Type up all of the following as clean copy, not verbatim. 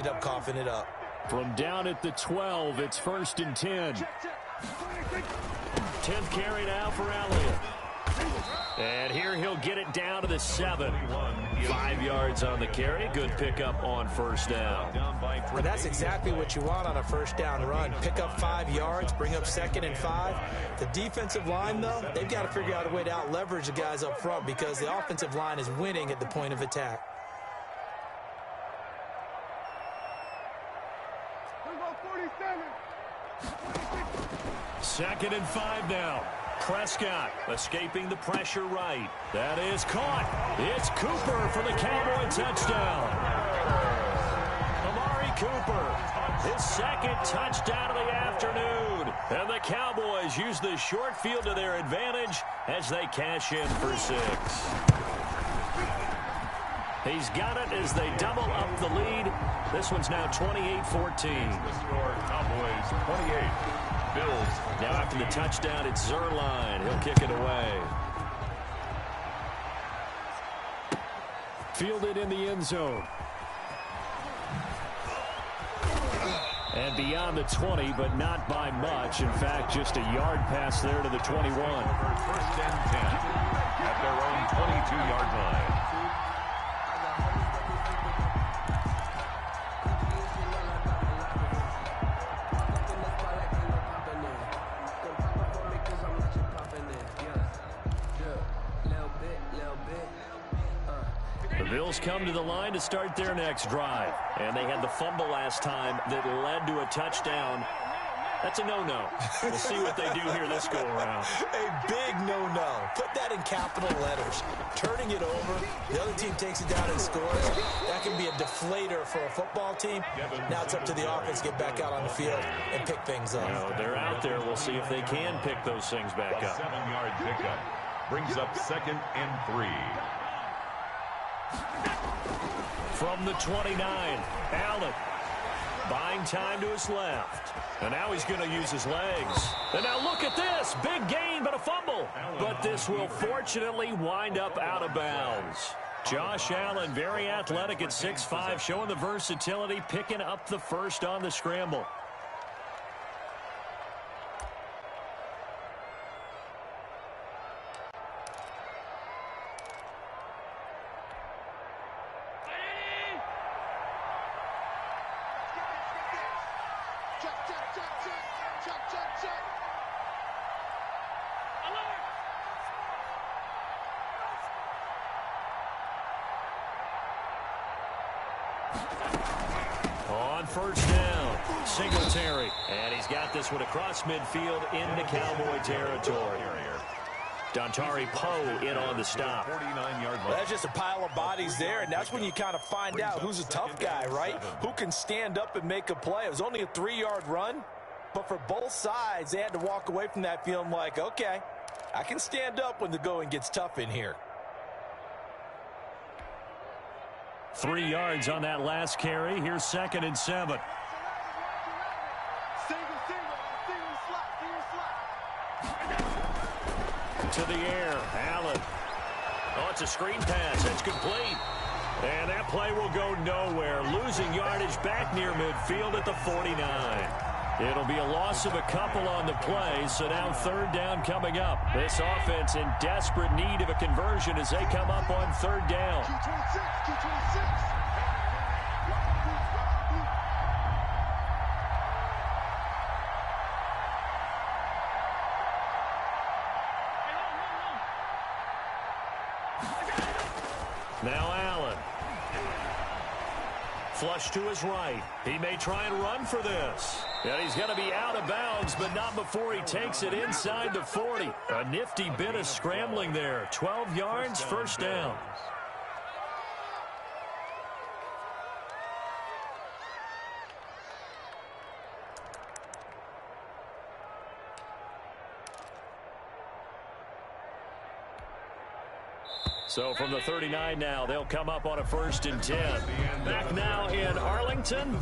End up coughing it up. From down at the 12, it's 1st and 10. 10th carry now for Elliott. And here he'll get it down to the 7. 5 yards on the carry. Good pickup on 1st down. And that's exactly what you want on a 1st down run. Pick up 5 yards, bring up 2nd and 5. The defensive line, though, they've got to figure out a way to out-leverage the guys up front because the offensive line is winning at the point of attack. 2nd and 5 now. Prescott escaping the pressure right. That is caught. It's Cooper for the Cowboy touchdown. Amari Cooper, his 2nd touchdown of the afternoon. And the Cowboys use the short field to their advantage as they cash in for 6. He's got it as they double up the lead. This one's now 28-14. The score, Cowboys 28. Bills. Now after the touchdown, it's Zerline. He'll kick it away. Fielded in the end zone. And beyond the 20, but not by much. In fact, just a yard pass there to the 21. 1st and 10 at their own 22-yard line. Bills come to the line to start their next drive. And they had the fumble last time that led to a touchdown. That's a no-no. We'll see what they do here this go-around. A big no-no. Put that in capital letters. Turning it over, the other team takes it down and scores. That can be a deflator for a football team. Now it's up to the offense to get back out on the field and pick things up. They're out there. We'll see if they can pick those things back up. 7-yard pickup brings up 2nd and 3. From the 29, Allen buying time to his left. And now he's going to use his legs. And now look at this. Big gain, but a fumble. But this will fortunately wind up out of bounds. Josh Allen, very athletic at 6'5", showing the versatility, picking up the 1st on the scramble. On 1st down, Singletary. And he's got this one across midfield into Cowboy territory. Dontari Poe in on the stop. 49-yard line. That's just a pile of bodies there, and that's when you kind of find out who's a tough guy, right? Who can stand up and make a play. It was only a 3-yard run, but for both sides, they had to walk away from that feeling like, okay, I can stand up when the going gets tough in here. 3 yards on that last carry. Here's 2nd and 7. To the air, Allen. Oh, it's a screen pass. That's complete. And that play will go nowhere. Losing yardage back near midfield at the 49. It'll be a loss of a couple on the play, so now 3rd down coming up. This offense in desperate need of a conversion as they come up on 3rd down. Now Allen. Flush to his right. He may try and run for this. And he's going to be out of bounds, but not before he takes it inside the 40. A nifty bit of scrambling there. 12 yards, 1st down. So from the 39 now, they'll come up on a 1st and 10. Back now in Arlington.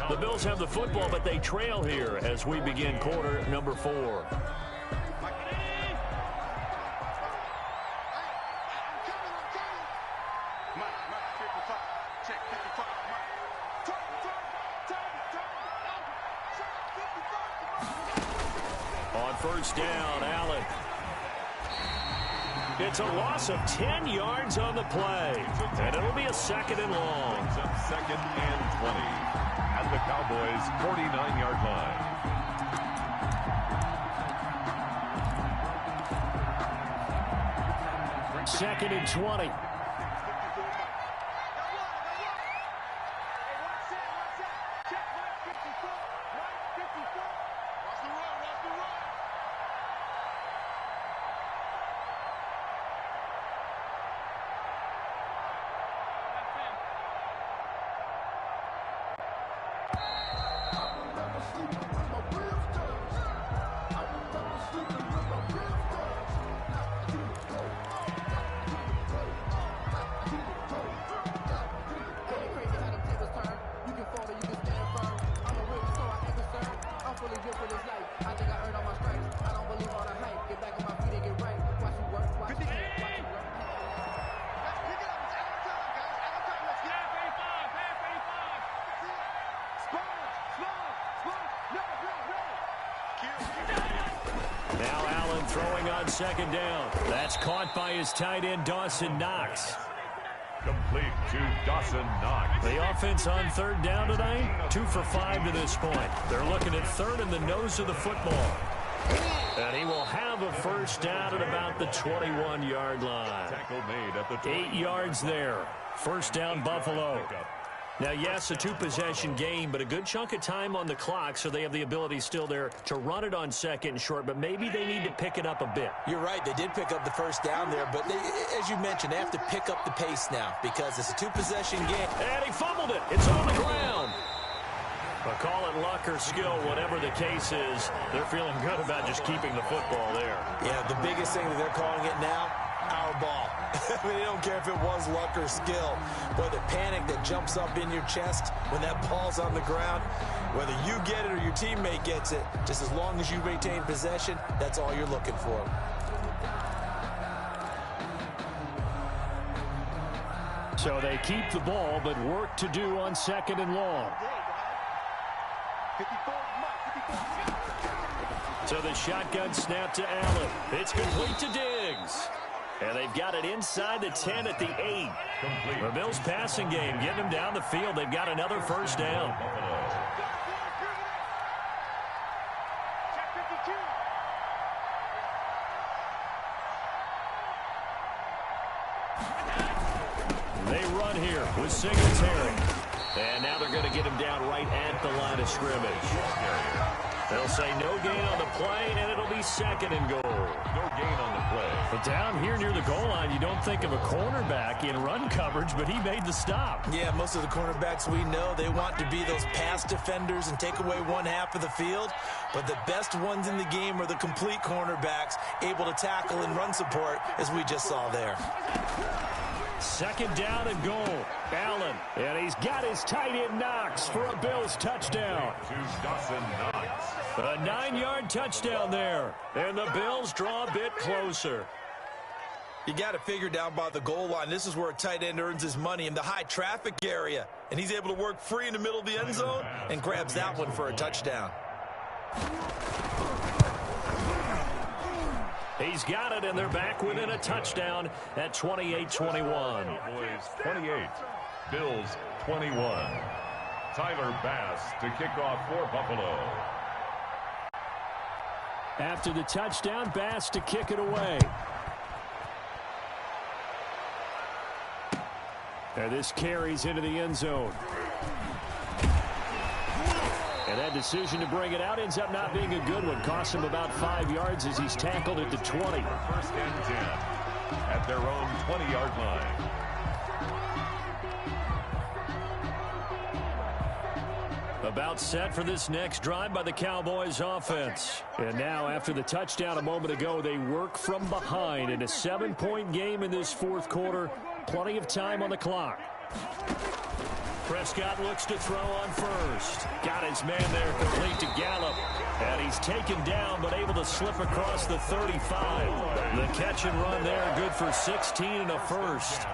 The Bills have the football, but they trail here as we begin quarter number 4. on first down, Allen. It's a loss of 10 yards on the play. And it'll be a second and long. Second and 20 at the Cowboys' 49-yard line. Second and 20. Now Allen throwing on second down. That's caught by his tight end, Dawson Knox. Complete to Dawson Knox. The offense on third down tonight, 2 for 5 to this point. They're looking at third in the nose of the football. And he will have a first down at about the 21-yard line. Tackle made at the 8 yards there. First down, Buffalo. Now, yes, a 2-possession game, but a good chunk of time on the clock, so they have the ability still there to run it on second and short, but maybe they need to pick it up a bit. You're right. They did pick up the first down there, but as you mentioned, they have to pick up the pace now because it's a 2-possession game. And he fumbled it. It's on the ground. But call it luck or skill, whatever the case is, they're feeling good about just keeping the football there. Yeah, the biggest thing that they're calling it now, our ball. I mean, they don't care if it was luck or skill. Boy, the panic that jumps up in your chest when that ball's on the ground, whether you get it or your teammate gets it, just as long as you maintain possession, that's all you're looking for. So they keep the ball, but work to do on second and long. So the shotgun snap to Allen. It's complete to Diggs. And they've got it inside the 10 at the 8. The Bills passing game, getting them down the field. They've got another first down. They run here with Singletary. And now they're going to get him down right at the line of scrimmage. They'll say no gain on the play, and it'll be second and goal. No gain on the play. But down here near the goal line, you don't think of a cornerback in run coverage, but he made the stop. Yeah, most of the cornerbacks we know, they want to be those pass defenders and take away one half of the field. But the best ones in the game are the complete cornerbacks, able to tackle and run support, as we just saw there. Second down and goal. Allen, and he's got his tight end Knox for a Bills touchdown. To Dawson Knox. A 9-yard touchdown there. And the Bills draw a bit closer. You got to figure down by the goal line. This is where a tight end earns his money, in the high traffic area. And he's able to work free in the middle of the end zone and grabs that one for a touchdown. He's got it, and they're back within a touchdown at 28-21. Boys 28, Bills 21. Tyler Bass to kick off for Buffalo. After the touchdown, Bass to kick it away. And this carries into the end zone. And that decision to bring it out ends up not being a good one. Costs him about 5 yards as he's tackled at the 20. First and 10 at their own 20-yard line. About set for this next drive by the Cowboys offense. And now after the touchdown a moment ago, they work from behind in a 7-point game in this fourth quarter. Plenty of time on the clock. Prescott looks to throw on first. Got his man there complete to Gallup. And he's taken down but able to slip across the 35. The catch and run there, good for 16 and a first.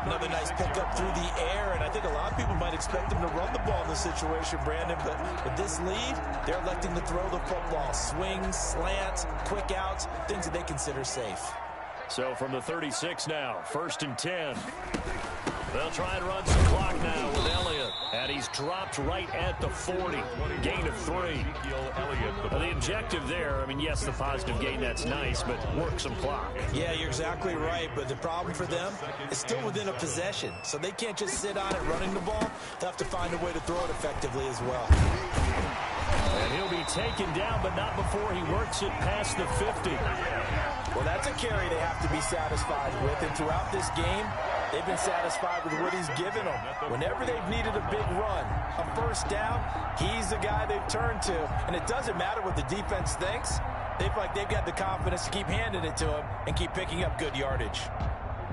Another nice pickup through the air, and I think a lot of people might expect him to run the ball in this situation, Brandon, but with this lead, they're electing to throw the football. Swings, slants, quick outs, things that they consider safe. So from the 36 now, 1st and 10. They'll try and run some clock now with Elliott. And he's dropped right at the 40. Gain of 3. The objective there, I mean, yes, the positive gain, that's nice, but work some clock. Yeah, you're exactly right, but the problem for them is still within a possession. So they can't just sit on it running the ball. They'll have to find a way to throw it effectively as well. And he'll be taken down, but not before he works it past the 50. Well, that's a carry they have to be satisfied with, and throughout this game, they've been satisfied with what he's given them. Whenever they've needed a big run, a first down, he's the guy they've turned to. And it doesn't matter what the defense thinks. They feel like they've got the confidence to keep handing it to him and keep picking up good yardage.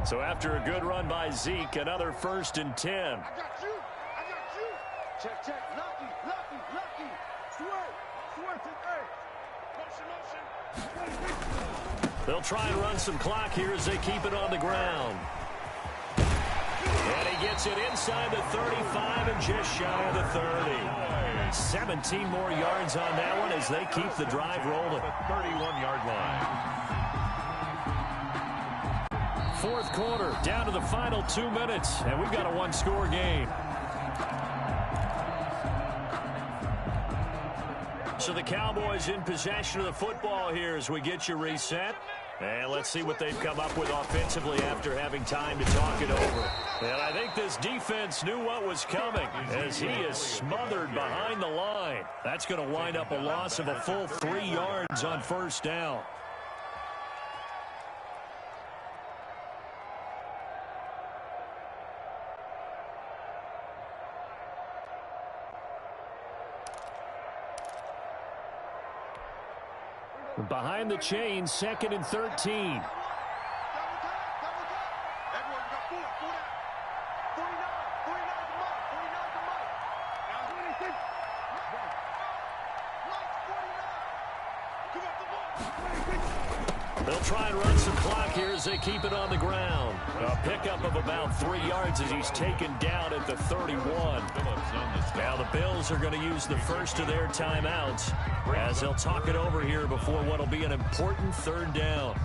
So after a good run by Zeke, another 1st and 10. I got you. Check. Lucky. Swerve. Motion. They'll try and run some clock here as they keep it on the ground. And he gets it inside the 35 and just shy of the 30. 17 more yards on that one as they keep the drive rolling. 31-yard line. 4th quarter, down to the final 2 minutes, and we've got a one-score game. So the Cowboys in possession of the football here as we get you reset. And let's see what they've come up with offensively after having time to talk it over. And I think this defense knew what was coming as he is smothered behind the line. That's going to wind up a loss of a full 3 yards on 1st down. Behind the chain, 2nd and 13. They'll try and run some clock here as they keep it on the ground. A pickup of about 3 yards as he's taken down at the 31. Now the Bills are going to use the first of their timeouts as they'll talk it over here before what will be an important 3rd down.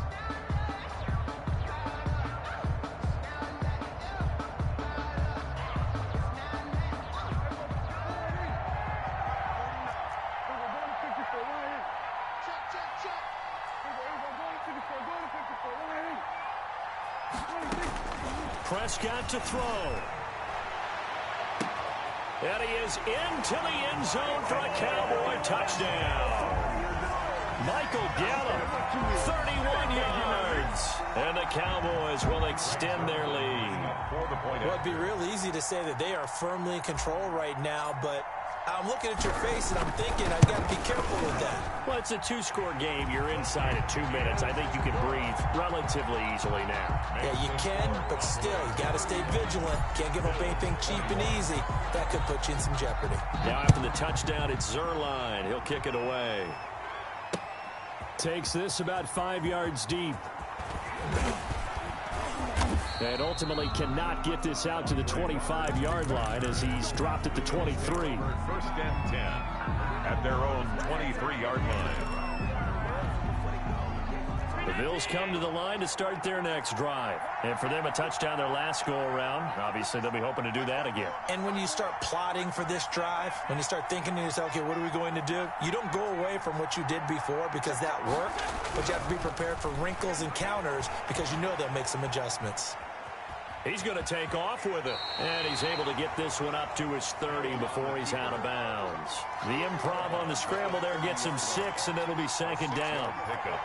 Prescott to throw. And he is into the end zone for a Cowboy touchdown. Michael Gallup, 31 yards. And the Cowboys will extend their lead. Well, it'd be real easy to say that they are firmly in control right now, but I'm looking at your face and I'm thinking I've got to be careful with that. Well, it's a 2-score game. You're inside at 2 minutes. I think you can breathe relatively easily now. Yeah, you can, but still, you got to stay vigilant. Can't give up anything cheap and easy. That could put you in some jeopardy. Now after the touchdown, it's Zerline. He'll kick it away. Takes this about 5 yards deep. And ultimately cannot get this out to the 25-yard line as he's dropped at the 23. 1st and 10 at their own 23-yard line. The Bills come to the line to start their next drive. And for them, a touchdown their last go-around. Obviously, they'll be hoping to do that again. And when you start plotting for this drive, when you start thinking to yourself, okay, what are we going to do? You don't go away from what you did before because that worked, but you have to be prepared for wrinkles and counters because you know they'll make some adjustments. He's going to take off with it. And he's able to get this one up to his 30 before he's out of bounds. The improv on the scramble there gets him 6, and it'll be 2nd down.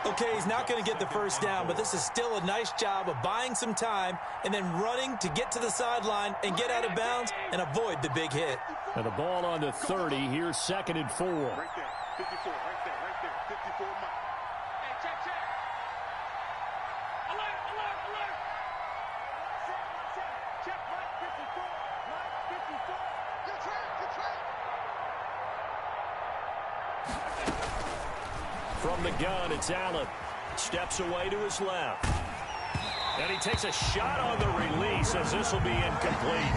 Okay, he's not going to get the first down, but this is still a nice job of buying some time and then running to get to the sideline and get out of bounds and avoid the big hit. And the ball on the 30. Here's 2nd and 4. Right there. 54, right there. 54, Mike. Hey, check. Alert. Check, Mike, 54. Mike, 54. From the gun, it's Allen. Steps away to his left. And he takes a shot on the release as this will be incomplete.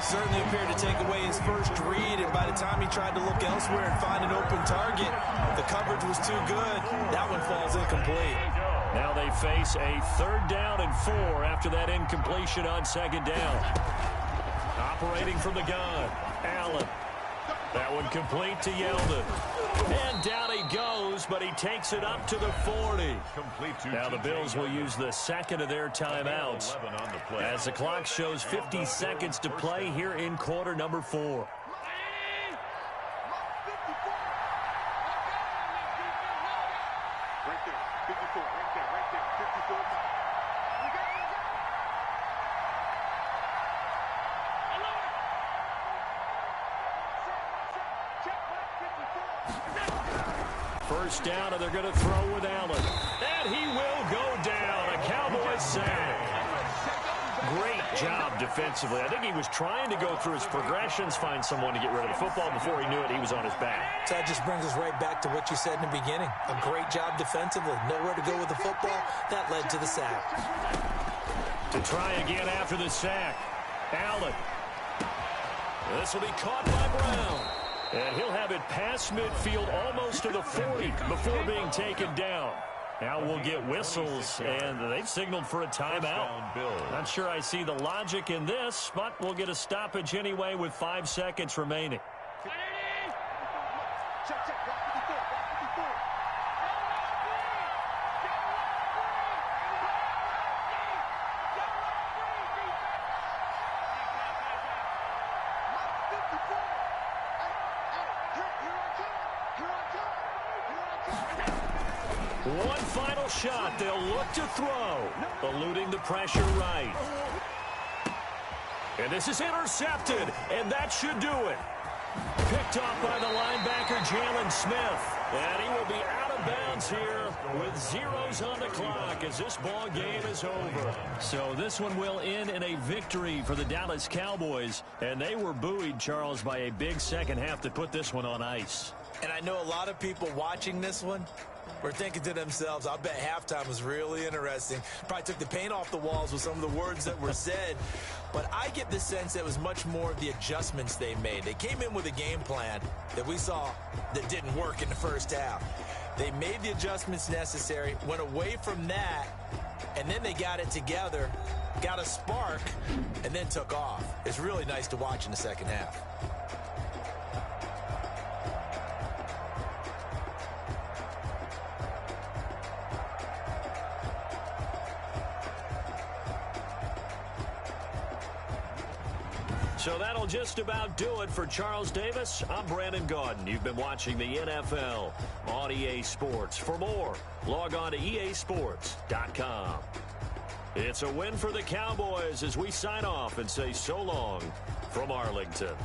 Certainly appeared to take away his first read, and by the time he tried to look elsewhere and find an open target, the coverage was too good. That one falls incomplete. Now they face a 3rd down and 4 after that incompletion on 2nd down. Operating from the gun, Allen. That one complete to Yeldon. And down he goes, but he takes it up to the 40. Now the Bills will use the 2nd of their timeouts as the clock shows 50 seconds to play here in quarter number 4. Right there, 54, right there, 54 miles. First down, and they're going to throw with Allen. And he will go down. A Cowboys sack. Great job defensively. I think he was trying to go through his progressions, find someone to get rid of the football. Before he knew it, he was on his back. So that just brings us right back to what you said in the beginning. A great job defensively. Nowhere to go with the football. That led to the sack. To try again after the sack, Allen. This will be caught by Brown. And he'll have it past midfield almost to the 40 before being taken down. Now we'll get whistles, and they've signaled for a timeout. Not sure I see the logic in this, but we'll get a stoppage anyway with 5 seconds remaining. One final shot. They'll look to throw. Eluding the pressure right. And this is intercepted, and that should do it. Picked off by the linebacker, Jalen Smith. And he will be out of bounds here with zeros on the clock as this ball game is over. So this one will end in a victory for the Dallas Cowboys. And they were buoyed, Charles, by a big second half to put this one on ice. And I know a lot of people watching this one were thinking to themselves, I bet halftime was really interesting. Probably took the paint off the walls with some of the words that were said. But I get the sense that it was much more of the adjustments they made. They came in with a game plan that we saw that didn't work in the first half. They made the adjustments necessary, went away from that, and then they got it together, got a spark, and then took off. It's really nice to watch in the second half. So that'll just about do it for Charles Davis. I'm Brandon Gaudin. You've been watching the NFL on EA Sports. For more, log on to easports.com. It's a win for the Cowboys as we sign off and say so long from Arlington.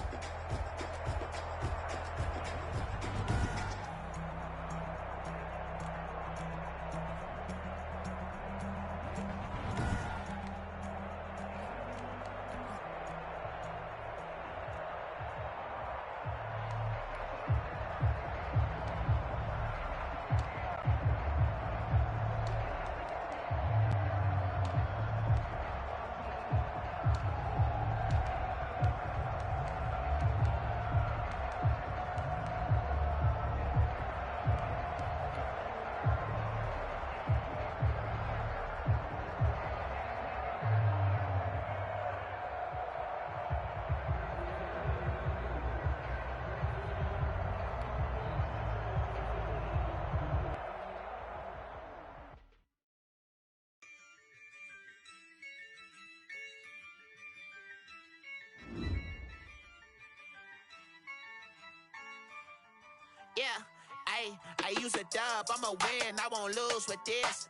Yeah, I use a dub, I'ma win, I won't lose with this.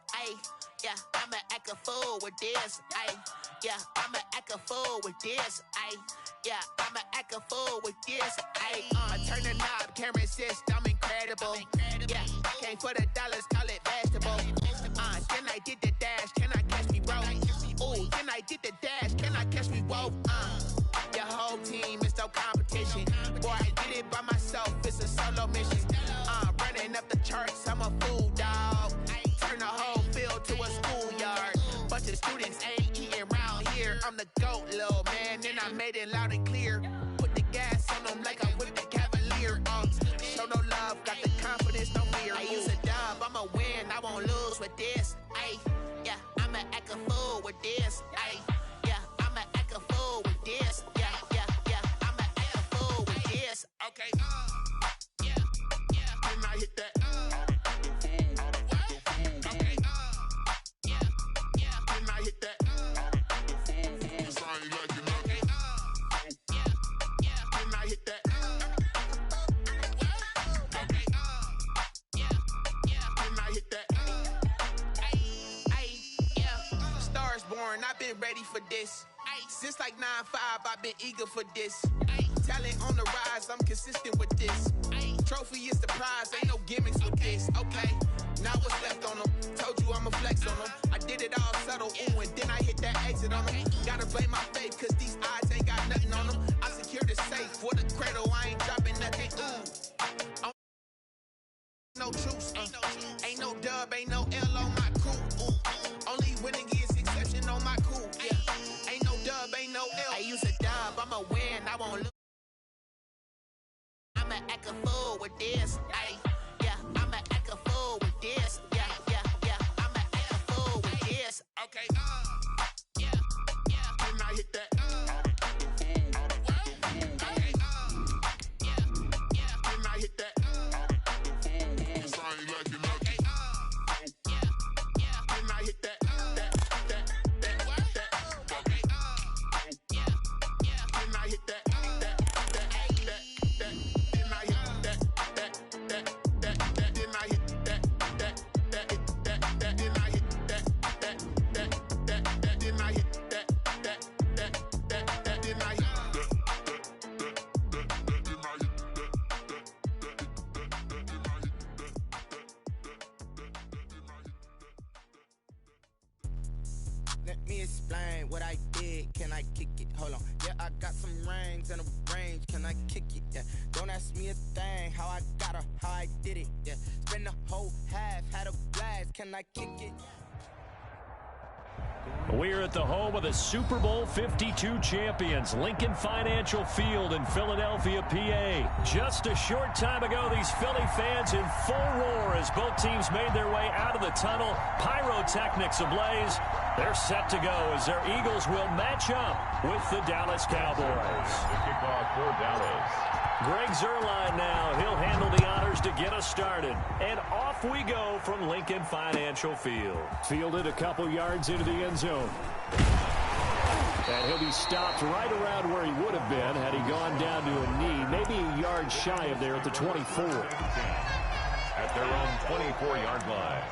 Yeah, I'ma act a fool with this. Yeah, I'ma act a fool with this. Yeah, I'ma act a fool with this. Turn the knob, can't resist, I'm incredible. Yeah, came for the dollars, call it vegetable. Then I did the dash, can I catch me, bro? Ooh, then I did the dash, can I catch me, whoa? Your whole team is no competition. Boy, I did it by myself, it's a solo mission. Running up the charts, I'm a fool. the confidence, no fear. I use a dub, I'ma win, I won't lose with this. Ay, yeah, I'ma act a fool with this. Ay, yeah, I'ma act a fool with this. Yeah, yeah, yeah, I'ma act a fool with this. Okay, yeah, yeah, then I hit that. Okay, yeah, yeah, then I hit that. I've been ready for this. Since like 9-5, I've been eager for this. Talent on the rise, I'm consistent with this. Trophy is the prize, ain't no gimmicks with this. Okay, now what's left on them? Told you I'ma flex on them. I did it all subtle, ooh, and then I hit that exit on them. Gotta blame my faith, cause these odds ain't got nothing on them. I secured the safe for the cradle, I ain't dropping nothing, ooh. No truce, ain't no dub, ain't no L on my crew, ooh. Only winning is exception on my cool, yeah. Ain't no dub, ain't no L. I use a dub, I'ma win, I won't lose. I'ma act a fool with this, ayy. Yeah, I'ma act a fool with this. Yeah, yeah, yeah, I'ma act a fool with this. Okay, yeah, yeah, then I hit that. Okay, yeah, yeah, then I hit that. Let me explain what I did. Can I kick it? Hold on. Yeah, I got some rings and a range. Can I kick it? Yeah. Don't ask me a thing. How I got her, how I did it. Yeah. Spend the whole half, had a blast. Can I kick it? We're at the home of the Super Bowl 52 champions, Lincoln Financial Field in Philadelphia, PA. Just a short time ago, these Philly fans in full roar as both teams made their way out of the tunnel. Pyrotechnics ablaze. They're set to go as their Eagles will match up with the Dallas Cowboys. The kickoff for Dallas. Greg Zuerlein now. He'll handle the honors to get us started. And off we go from Lincoln Financial Field. Fielded a couple yards into the end zone. And he'll be stopped right around where he would have been had he gone down to a knee. Maybe a yard shy of there at the 24. At their own 24-yard line.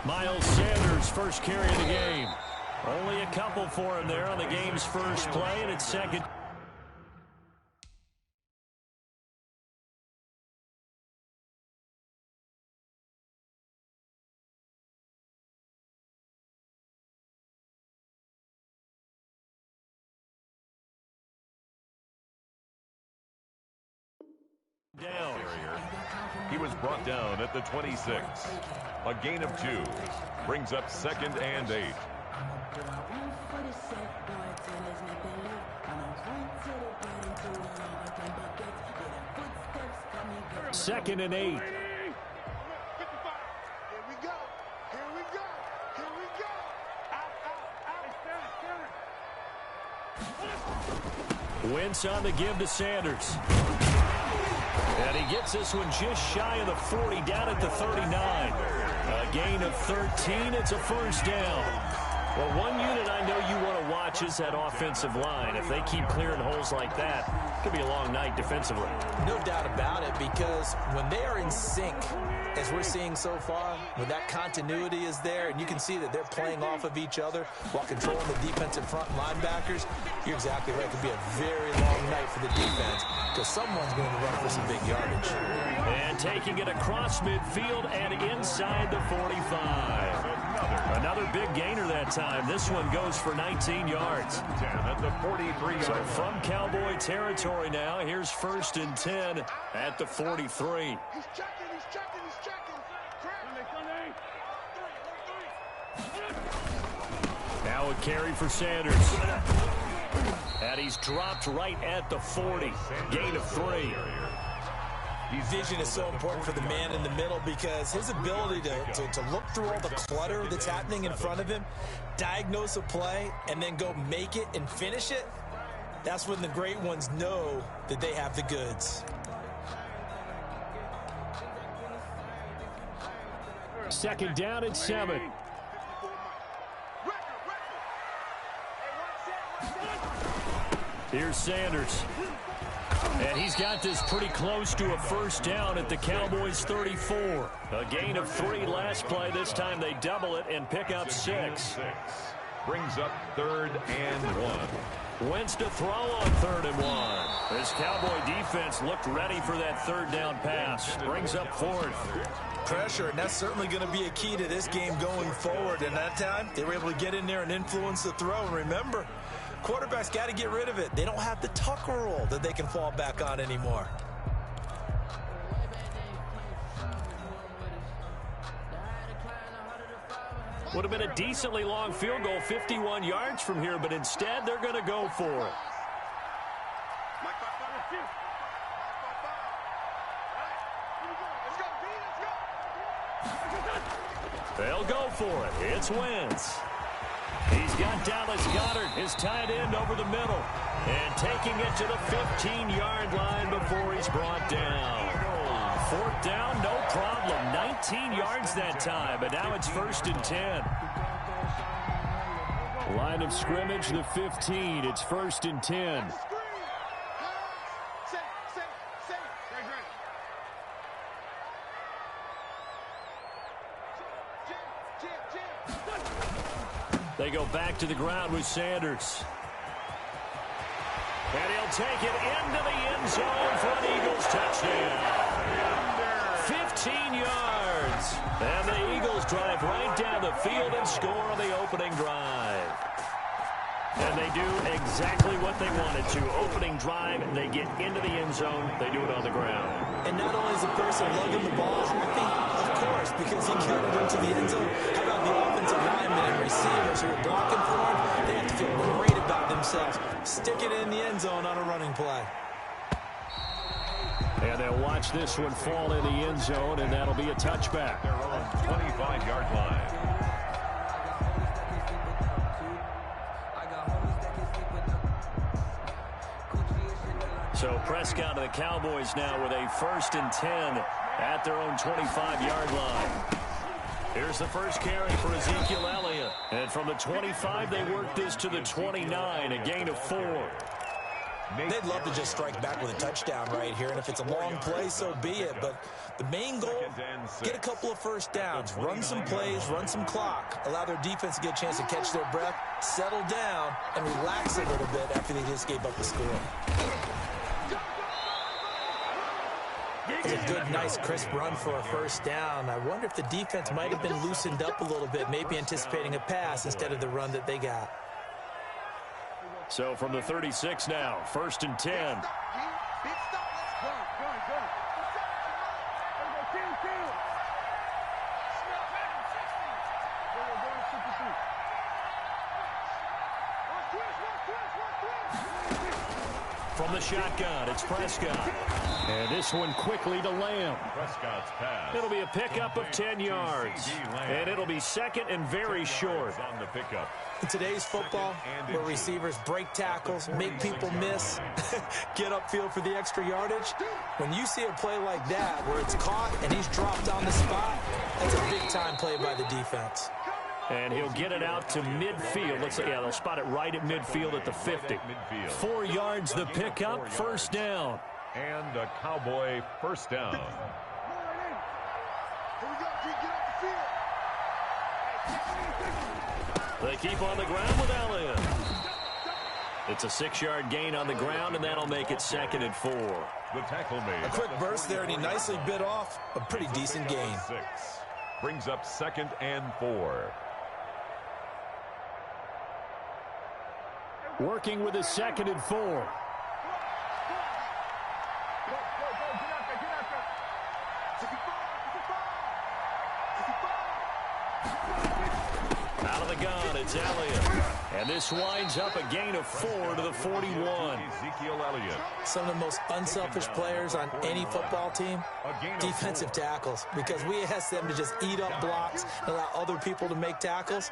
Miles Sanders, first carry of the game. Only a couple for him there on the game's first play, and it's second. Down. He was brought down at the 26. A gain of 2 brings up 2nd and 8. Second and 8. Here we go. Here we go. Here we go. Out. Wentz on the give to Sanders. And he gets this one just shy of the 40, down at the 39. A gain of 13. It's a first down. Well, one unit I know you want to watch is that offensive line. If they keep clearing holes like that, it could be a long night defensively. No doubt about it, because when they are in sync, as we're seeing so far, when that continuity is there, and you can see that they're playing off of each other while controlling the defensive front linebackers, you're exactly right. It could be a very long night for the defense, because someone's going to run for some big yardage. And taking it across midfield and inside the 45. Another big gainer that time. This one goes for 19 yards. 10 at the 43-yard So line. from Cowboy territory now, here's 1st and 10 at the 43. He's checking, he's checking, he's checking. Now a carry for Sanders. And he's dropped right at the 40. Gain of 3. Vision is so important for the man in the middle because his ability to look through all the clutter that's happening in front of him, diagnose a play, and then go make it and finish it, that's when the great ones know that they have the goods. Second down at 7. Here's Sanders. And he's got this pretty close to a first down at the Cowboys' 34. A gain of 3 last play. This time they double it and pick up 6. Brings up 3rd and 1. Wentz to throw on 3rd and 1. This Cowboy defense looked ready for that 3rd down pass. Brings up 4th. Pressure, and that's certainly going to be a key to this game going forward. And that time, they were able to get in there and influence the throw. And remember, quarterbacks got to get rid of it. They don't have the tuck rule that they can fall back on anymore. Would have been a decently long field goal, 51 yards from here, but instead they're going to go for it. They'll go for it. It's Wentz. He's got Dallas Goedert, his tight end, over the middle. And taking it to the 15-yard line before he's brought down. 4th down, no problem. 19 yards that time, but now it's 1st and 10. Line of scrimmage, the 15. It's 1st and 10. They go back to the ground with Sanders. And he'll take it into the end zone for an Eagles touchdown. 15 yards. And the Eagles drive right down the field and score on the opening drive. And they do exactly what they wanted to. Opening drive, they get into the end zone. They do it on the ground. And not only is the person lugging the ball happy, of course, because he cut it into the end zone. How about the offensive linemen and receivers who are blocking for him? They have to feel great about themselves. Stick it in the end zone on a running play. And they'll watch this one fall in the end zone, and that'll be a touchback. Their own 25-yard line. So Prescott and the Cowboys now with a 1st and 10 at their own 25-yard line. Here's the first carry for Ezekiel Elliott. And from the 25, they work this to the 29, a gain of 4. They'd love to just strike back with a touchdown right here, and if it's a long play, so be it. But the main goal, get a couple of first downs, run some plays, run some clock, allow their defense to get a chance to catch their breath, settle down, and relax a little bit after they just gave up the score. It's a good, nice, crisp run for a first down. I wonder if the defense might have been loosened up a little bit, maybe anticipating a pass instead of the run that they got. So from the 36 now, 1st and 10. From the shotgun, it's Prescott. And this one quickly to Lamb. Prescott's pass. It'll be a pickup of 10 yards. And it'll be 2nd and very short. On the pickup. In today's football, where receivers break tackles, make people miss, get upfield for the extra yardage, when you see a play like that where it's caught and he's dropped on the spot, that's a big-time play by the defense. And he'll get it out to midfield. Let's say, yeah, they'll spot it right at midfield at the 50. 4 yards the pickup, first down. And a Cowboy first down. They keep on the ground with Elliott. It's a 6-yard gain on the ground, and that'll make it 2nd and 4. The tackle made. A quick burst there, and he nicely bit off a pretty decent gain. 6. Brings up 2nd and 4. Working with a 2nd and 4. Out of the gun, it's Elliott. And this winds up a gain of 4 to the 41. Ezekiel Elliott. Some of the most unselfish players on any football team, defensive tackles, because we ask them to just eat up blocks and allow other people to make tackles.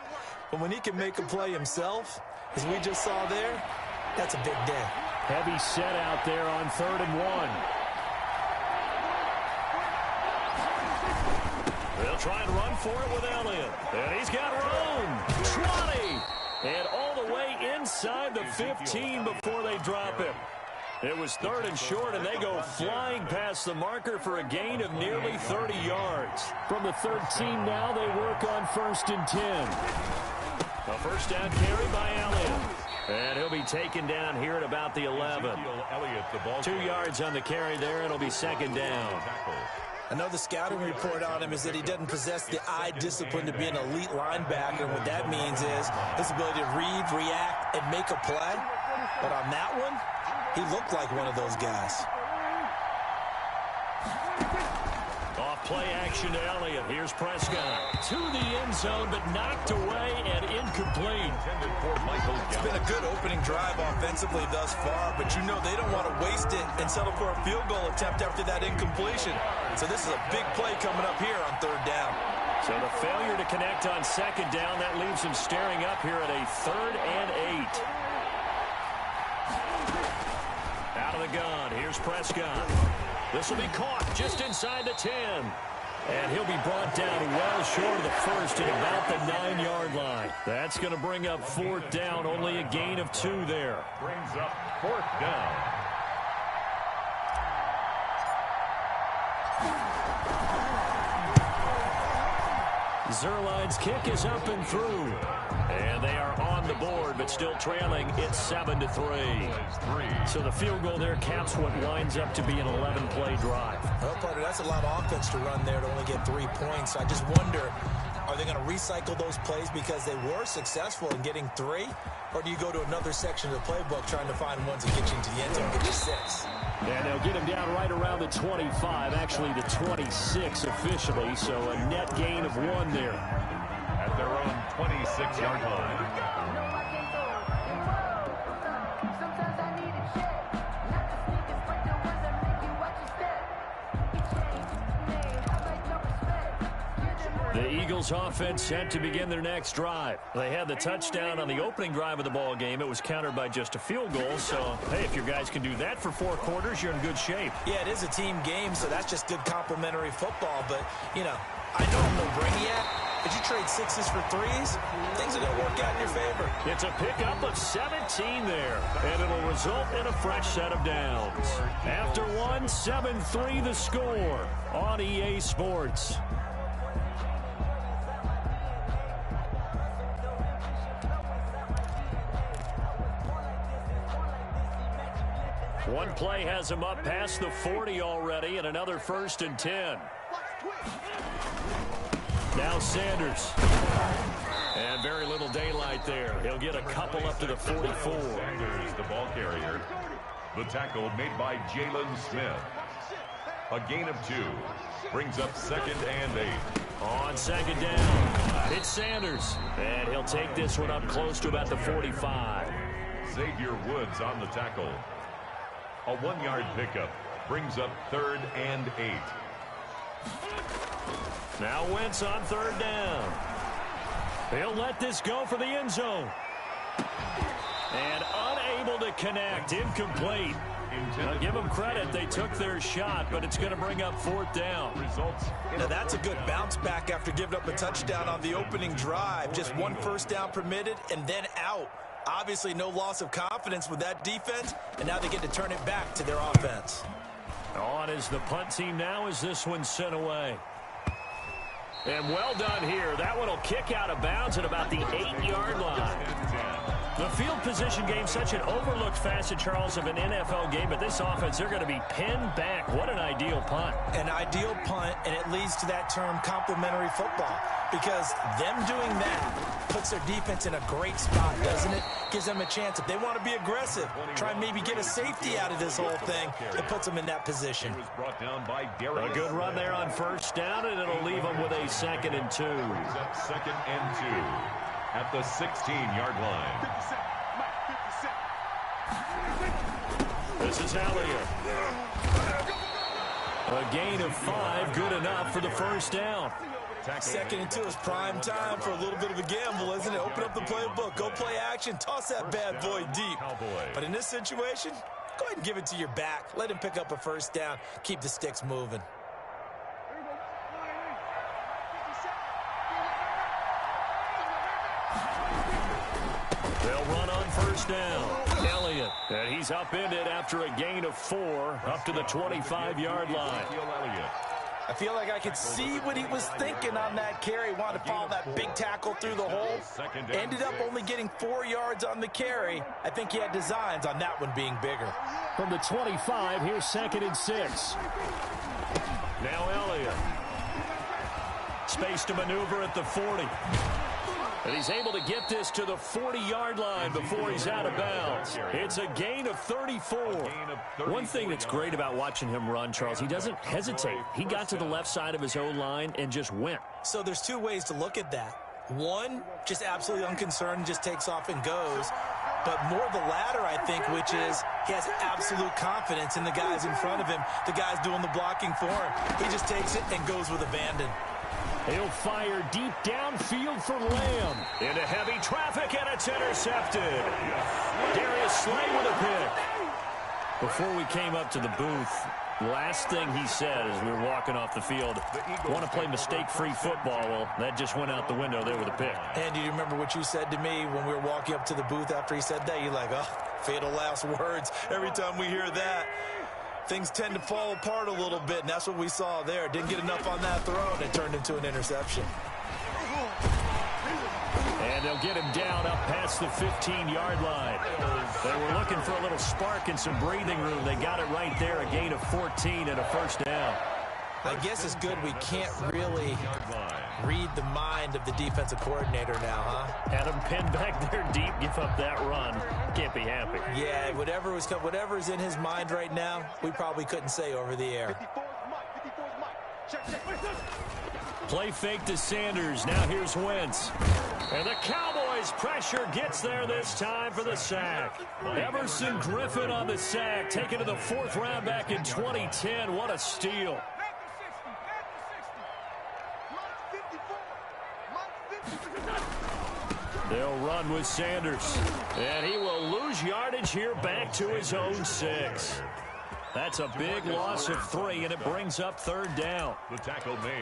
But when he can make a play himself, as we just saw there, that's a big day. Heavy set out there on 3rd and 1. They'll try and run for it with Elliott. And he's got room. 20. And all the way inside the 15 before they drop him. It was 3rd and short, and they go flying past the marker for a gain of nearly 30 yards. From the 13 now, they work on 1st and 10. A first down carry by Elliott. And he'll be taken down here at about the 11. 2 yards on the carry there. It'll be 2nd down. I know the scouting report on him is that he doesn't possess the eye discipline to be an elite linebacker. And what that means is his ability to read, react, and make a play. But on that one, he looked like one of those guys. Off play action to Elliott. Here's Prescott. To the end zone, but knocked away and incomplete. It's been a good opening drive offensively thus far, but you know they don't want to waste it and settle for a field goal attempt after that incompletion. So this is a big play coming up here on 3rd down. So the failure to connect on 2nd down, that leaves him staring up here at a 3rd and 8. Out of the gun. Here's Prescott. This will be caught just inside the 10. And he'll be brought down well short of the first at about the 9-yard line. That's going to bring up 4th down. Only a gain of 2 there. Brings up 4th down. Zerline's kick is up and through. And they are on the board, but still trailing. It's 7-3. So the field goal there caps what winds up to be an 11-play drive. Well, partner, that's a lot of offense to run there to only get 3 points. I just wonder, are they going to recycle those plays because they were successful in getting 3? Or do you go to another section of the playbook trying to find ones that get you into the end zone and get you 6? And they'll get him down right around the 25, actually the 26 officially, so a net gain of 1 there. At their own 26-yard line. The Eagles offense set to begin their next drive. They had the touchdown on the opening drive of the ball game. It was countered by just a field goal. So, hey, if your guys can do that for 4 quarters, you're in good shape. Yeah, it is a team game, so that's just good complementary football. But, you know, I know I'm no brainiac, but you trade 6s for 3s, things are going to work out in your favor. It's a pickup of 17 there, and it'll result in a fresh set of downs. After 1, 7-3 the score on EA Sports. One play has him up past the 40 already, and another 1st and 10. Now Sanders. And very little daylight there. He'll get a couple up to the 44. Sanders, the ball carrier. The tackle made by Jalen Smith. A gain of 2. Brings up 2nd and 8. On 2nd down, it's Sanders. And he'll take this one up close to about the 45. Xavier Woods on the tackle. A 1-yard pickup brings up 3rd and 8. Now Wentz on 3rd down. He'll let this go for the end zone. And unable to connect, incomplete. Now give them credit, they took their shot, but it's going to bring up 4th down. Now that's a good bounce back after giving up a touchdown on the opening drive. Just 1 first down permitted and then out. Obviously no loss of confidence with that defense, and now they get to turn it back to their offense. On is the punt team now as this one's sent away. And well done here. That one will kick out of bounds at about the 8-yard line. The field position game, such an overlooked facet, Charles, of an NFL game, but this offense, they're going to be pinned back. What an ideal punt. An ideal punt, and it leads to that term complementary football, because them doing that puts their defense in a great spot, doesn't it? Gives them a chance. If they want to be aggressive, try and maybe get a safety out of this whole thing, it puts them in that position. A good run there on first down, and it'll leave them with a 2nd and 2. Second and 2 at the 16-yard line. This is Elliott. A gain of 5, good enough for the first down. 2nd and 2 is prime time for a little bit of a gamble, isn't it? Open up the playbook, go play action, toss that bad boy deep. But in this situation, go ahead and give it to your back. Let him pick up a first down. Keep the sticks moving. They'll run on first down. Elliott, and he's upended after a gain of 4 up to the 25-yard line. I feel like I could see what he was thinking on that carry. Wanted to follow that big tackle through the hole. Ended up only getting 4 yards on the carry. I think he had designs on that one being bigger. From the 25, here's 2nd and 6. Now Elliott. Space to maneuver at the 40. And he's able to get this to the 40-yard line before he's out of bounds. It's a gain of 34. One thing that's great about watching him run, Charles, he doesn't hesitate. He got to the left side of his own line and just went. So there's 2 ways to look at that. One, just absolutely unconcerned, just takes off and goes. But more the latter, I think, which is he has absolute confidence in the guys in front of him, the guys doing the blocking for him. He just takes it and goes with abandon. He'll fire deep downfield for Lamb. Into heavy traffic, and it's intercepted. Darius Slay with a pick. Before we came up to the booth, last thing he said as we were walking off the field, want to play mistake-free football. Well, that just went out the window there with a pick. And do you remember what you said to me when we were walking up to the booth after he said that? You're like, oh, fatal last words. Every time we hear that, things tend to fall apart a little bit, and that's what we saw there. Didn't get enough on that throw, and it turned into an interception. And they'll get him down up past the 15-yard line. They were looking for a little spark and some breathing room. They got it right there, a gain of 14 and a first down. I guess it's good we can't really read the mind of the defensive coordinator now, huh? Had him pinned back there deep, give up that run. Can't be happy. Yeah, whatever is in his mind right now, we probably couldn't say over the air. Play fake to Sanders. Now here's Wentz. And the Cowboys pressure gets there this time for the sack. Everson Griffin on the sack, taken to the 4th round back in 2010. What a steal. They'll run with Sanders. And he will lose yardage here back to his own 6. That's a big loss of 3, and it brings up 3rd down.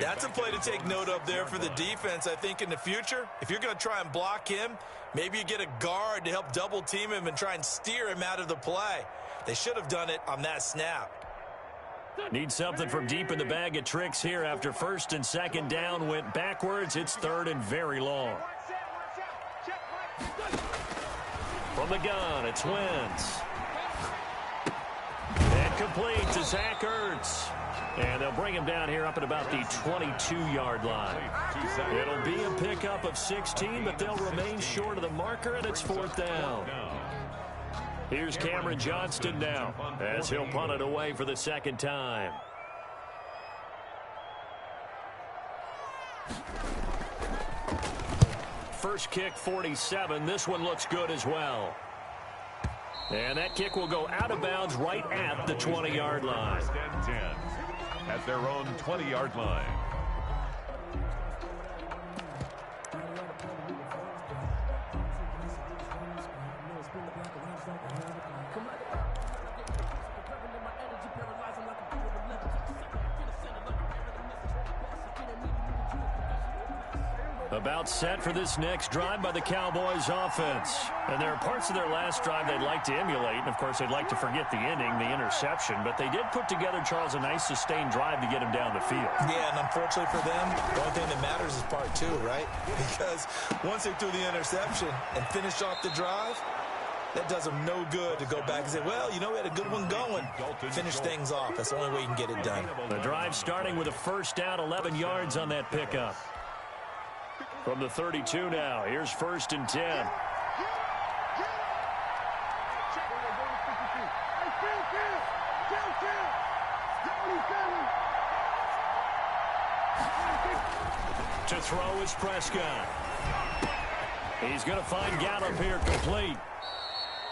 That's a play to take note of there for the defense, I think, in the future. If you're going to try and block him, maybe you get a guard to help double-team him and try and steer him out of the play. They should have done it on that snap. Need something from deep in the bag of tricks here after 1st and 2nd down went backwards. It's 3rd and very long. From the gun, it's Wentz. And complete to Zach Ertz. And they'll bring him down here up at about the 22-yard line. It'll be a pickup of 16, but they'll remain short of the marker, and it's 4th down. Here's Cameron Johnston now as he'll punt it away for the 2nd time. First kick, 47. This one looks good as well. And that kick will go out of bounds right at the 20-yard line. 10 at their own 20-yard line. About set for this next drive by the Cowboys offense. And there are parts of their last drive they'd like to emulate. And, of course, they'd like to forget the inning, the interception. But they did put together, Charles, a nice sustained drive to get him down the field. Yeah, and unfortunately for them, the only thing that matters is part 2, right? Because once they threw the interception and finished off the drive, that does them no good to go back and say, well, you know, we had a good one going. Finish things off. That's the only way you can get it done. The drive starting with a first down, 11 yards on that pickup. From the 32 now, here's 1st and 10. To throw is Prescott. He's going to find Gallup here complete.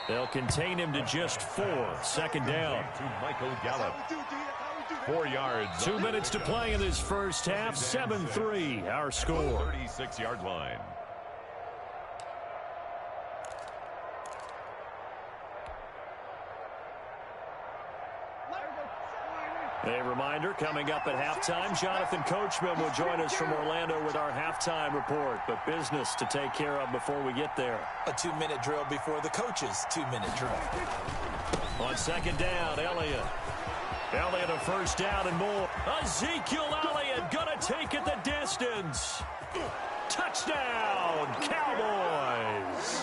They'll contain him to just 4. 2nd down. To Michael Gallup. 4 yards. 2 minutes to play in this first half. 7-3 our score. 36-yard line. A reminder, coming up at halftime, Jonathan Coachman will join us from Orlando with our halftime report. But business to take care of before we get there. A 2-minute drill before the coach's 2-minute drill. On 2nd down, Elliott. Elliott a 1st down and more. Ezekiel Elliott gonna take it the distance. Touchdown, Cowboys.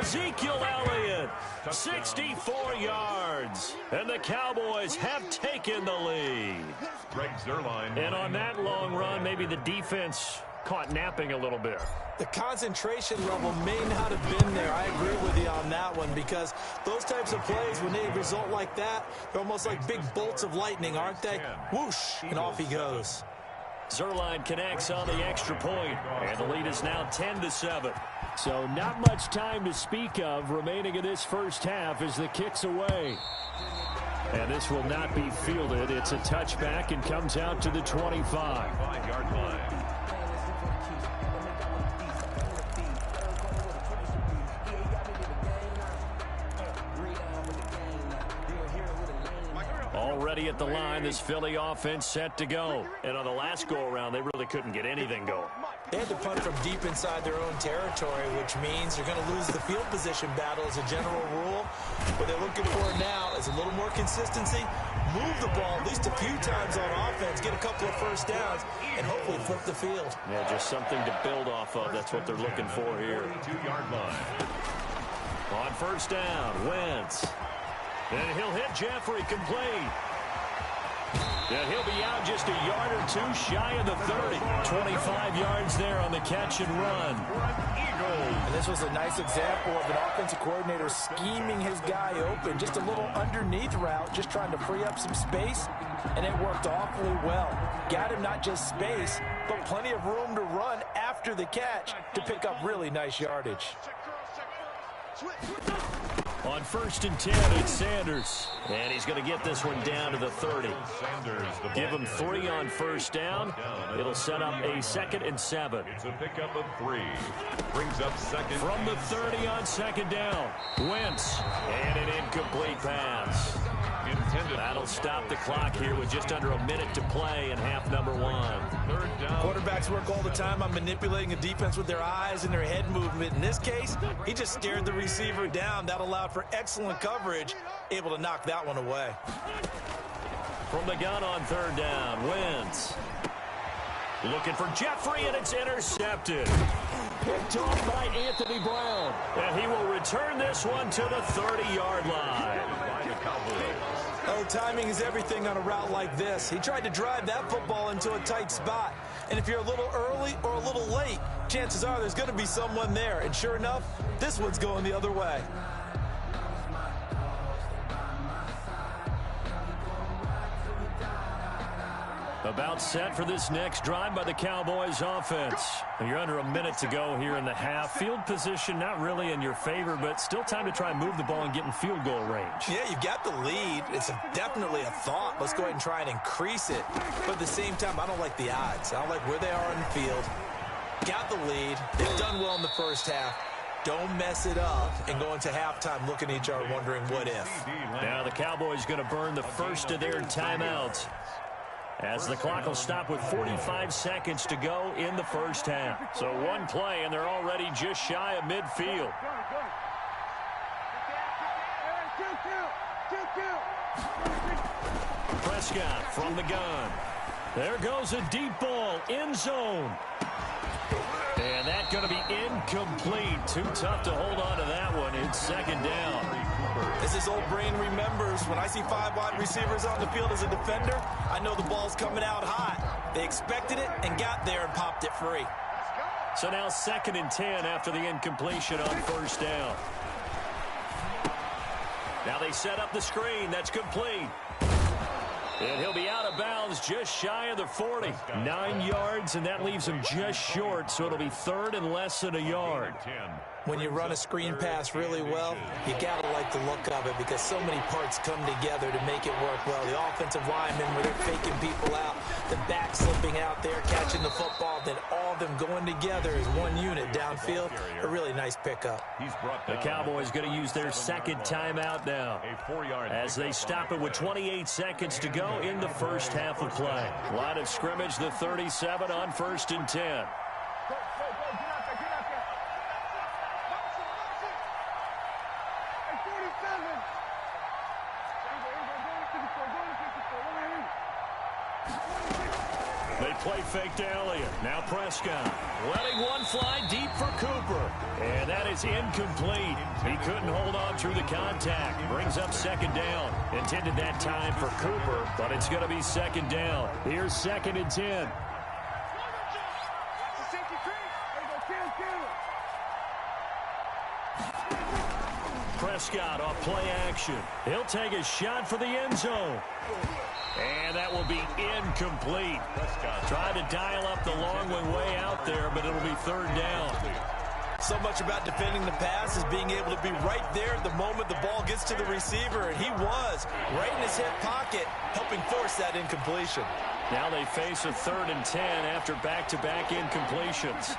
Ezekiel Elliott, 64 yards. And the Cowboys have taken the lead. Greg Zuerlein. And on that long run, maybe the defense caught napping a little bit. The concentration level may not have been there. I agree with you on that one, because those types of plays, when they result like that, they're almost like big bolts of lightning, aren't they? Whoosh, and off he goes. Zuerlein connects on the extra point, and the lead is now 10-7. So not much time to speak of remaining in this first half as the kick's away. And this will not be fielded. It's a touchback and comes out to the 25. 5-yard line. Already at the line, this Philly offense set to go. And on the last go-around, they really couldn't get anything going. They had to punt from deep inside their own territory, which means you're going to lose the field position battle as a general rule. What they're looking for now is a little more consistency, move the ball at least a few times on offense, get a couple of 1st downs, and hopefully flip the field. Yeah, just something to build off of. That's what they're looking for here. 2-yard line. On 1st down, Wentz. And he'll hit Jeffrey complete. And he'll be out just a yard or 2 shy of the 30. 25 yards there on the catch and run. And this was a nice example of an offensive coordinator scheming his guy open. Just a little underneath route, just trying to free up some space, and it worked awfully well. Got him not just space, but plenty of room to run after the catch to pick up really nice yardage. On 1st and 10, it's Sanders. And he's going to get this one down to the 30. Give him 3 on 1st down. It'll set up a 2nd and 7. It's a pickup of 3. Brings up 2nd. From the 30 on 2nd down. Wentz. And an incomplete pass. That'll stop the clock here with just under a minute to play in half number 1. 3rd down. Quarterbacks work all the time on manipulating a defense with their eyes and their head movement. In this case, he just stared the receiver down. That allowed for excellent coverage, able to knock that one away. From the gun on 3rd down, Wentz. Looking for Jeffrey, and it's intercepted. Picked off by Anthony Brown. And he will return this one to the 30-yard line. Oh, timing is everything on a route like this. He tried to drive that football into a tight spot. And if you're a little early or a little late, chances are there's going to be someone there. And sure enough, this one's going the other way. About set for this next drive by the Cowboys offense. You're under a minute to go here in the half. Field position not really in your favor, but still time to try and move the ball and get in field goal range. Yeah, you've got the lead. It's definitely a thought. Let's go ahead and try and increase it. But at the same time, I don't like the odds. I don't like where they are on the field. Got the lead. They've done well in the first half. Don't mess it up and go into halftime looking at each other wondering what if. Now the Cowboys going to burn the first of their timeouts, as the clock will stop with 45 seconds to go in the first half. So one play, and they're already just shy of midfield. Prescott from the gun. There goes a deep ball, end zone. And that's going to be incomplete. Too tough to hold on to that one. It's 2nd down. As his old brain remembers, when I see 5 wide receivers on the field as a defender, I know the ball's coming out hot. They expected it and got there and popped it free. So now 2nd and 10 after the incompletion on 1st down. Now they set up the screen. That's complete. And he'll be out of bounds just shy of the 40. 9 yards, and that leaves him just short, so it'll be 3rd and less than a yard. When you run a screen pass really well, you got to like the look of it because so many parts come together to make it work well. The offensive linemen, where they're faking people out, the back slipping out there, catching the football, then all of them going together as one unit downfield. A really nice pickup. The Cowboys going to use their 2nd timeout now as they stop it with 28 seconds to go in the 1st half of play. Line of scrimmage, the 37 on 1st and 10. They play fake to Elliott. Now Prescott letting one fly deep for Cooper. And that is incomplete. He couldn't hold on through the contact. Brings up 2nd down. Intended that time for Cooper, but it's going to be 2nd down. Here's 2nd and 10. Prescott off play action. He'll take a shot for the end zone. And that will be incomplete. Tried to dial up the long one way out there, but it'll be 3rd down. So much about defending the pass is being able to be right there at the moment the ball gets to the receiver, and he was right in his hip pocket, helping force that incompletion. Now they face a 3rd and 10 after back-to-back incompletions.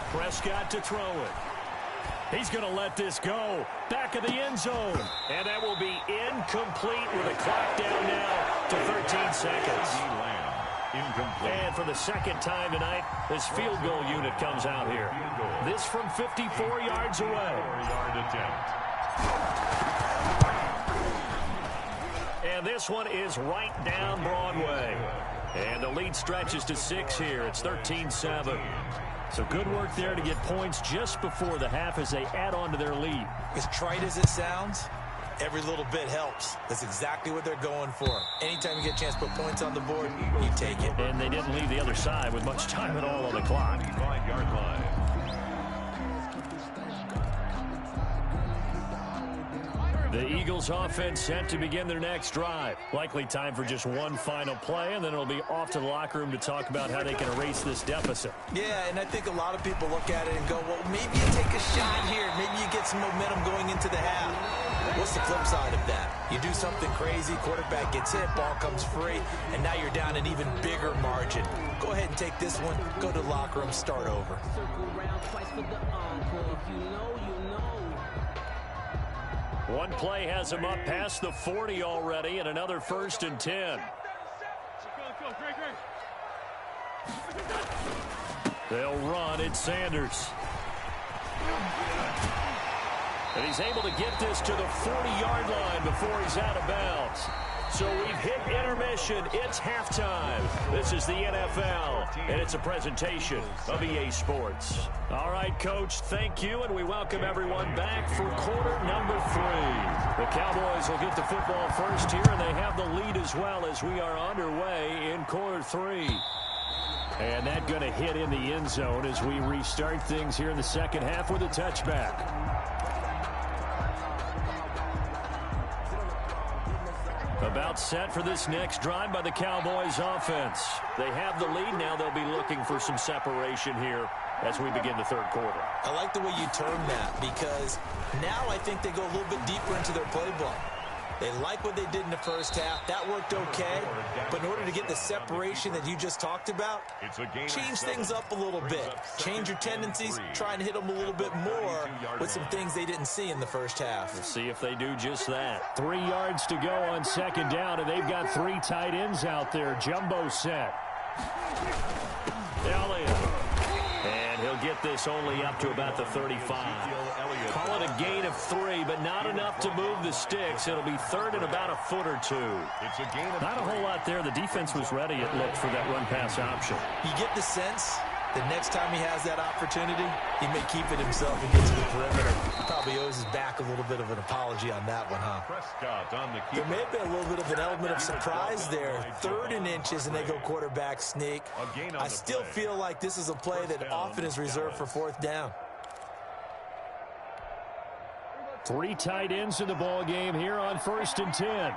Prescott to throw it. He's going to let this go. Back of the end zone. And that will be incomplete with a clock down now to 13 seconds. And for the 2nd time tonight, this field goal unit comes out here. This from 54 yards away. And this one is right down Broadway. And the lead stretches to 6 here. It's 13-7. So good work there to get points just before the half as they add on to their lead. As trite as it sounds, every little bit helps. That's exactly what they're going for. Anytime you get a chance to put points on the board, you take it. And they didn't leave the other side with much time at all on the clock. 5-yard line. The Eagles offense set to begin their next drive. Likely time for just one final play, and then it'll be off to the locker room to talk about how they can erase this deficit. Yeah, and I think a lot of people look at it and go, well, maybe you take a shot here. Maybe you get some momentum going into the half. What's the flip side of that? You do something crazy, quarterback gets hit, ball comes free, and now you're down an even bigger margin. Go ahead and take this one, go to the locker room, start over. One play has him up past the 40 already, and another 1st and 10. They'll run. It's Sanders. And he's able to get this to the 40-yard line before he's out of bounds. So we've hit intermission. It's halftime. This is the NFL, and it's a presentation of EA Sports. All right, Coach, thank you, and we welcome everyone back for quarter number 3. The Cowboys will get the football first here, and they have the lead as well as we are underway in quarter 3. And that going to hit in the end zone as we restart things here in the 2nd half with a touchback. About set for this next drive by the Cowboys offense. They have the lead. Now they'll be looking for some separation here as we begin the 3rd quarter. I like the way you term that because now I think they go a little bit deeper into their playbook. They like what they did in the 1st half. That worked okay. But in order to get the separation that you just talked about, change things up a little bit. Change your tendencies. Try and hit them a little bit more with some things they didn't see in the 1st half. We'll see if they do just that. 3 yards to go on 2nd down, and they've got 3 tight ends out there. Jumbo set. Elliott. And he'll get this only up to about the 35. Call it a gain of 3, but not enough to move the sticks. It'll be 3rd and about a foot or 2. Not a whole lot there. The defense was ready, it looked, for that run-pass option. You get the sense The next time he has that opportunity, he may keep it himself and get to the perimeter. Probably owes his back a little bit of an apology on that one, huh? Prescott on the There may have been a little bit of an element of surprise there. 3rd and inches, and they go quarterback sneak. I still feel like this is a play that often is reserved for 4th down. 3 tight ends in the ball game here on 1st and 10.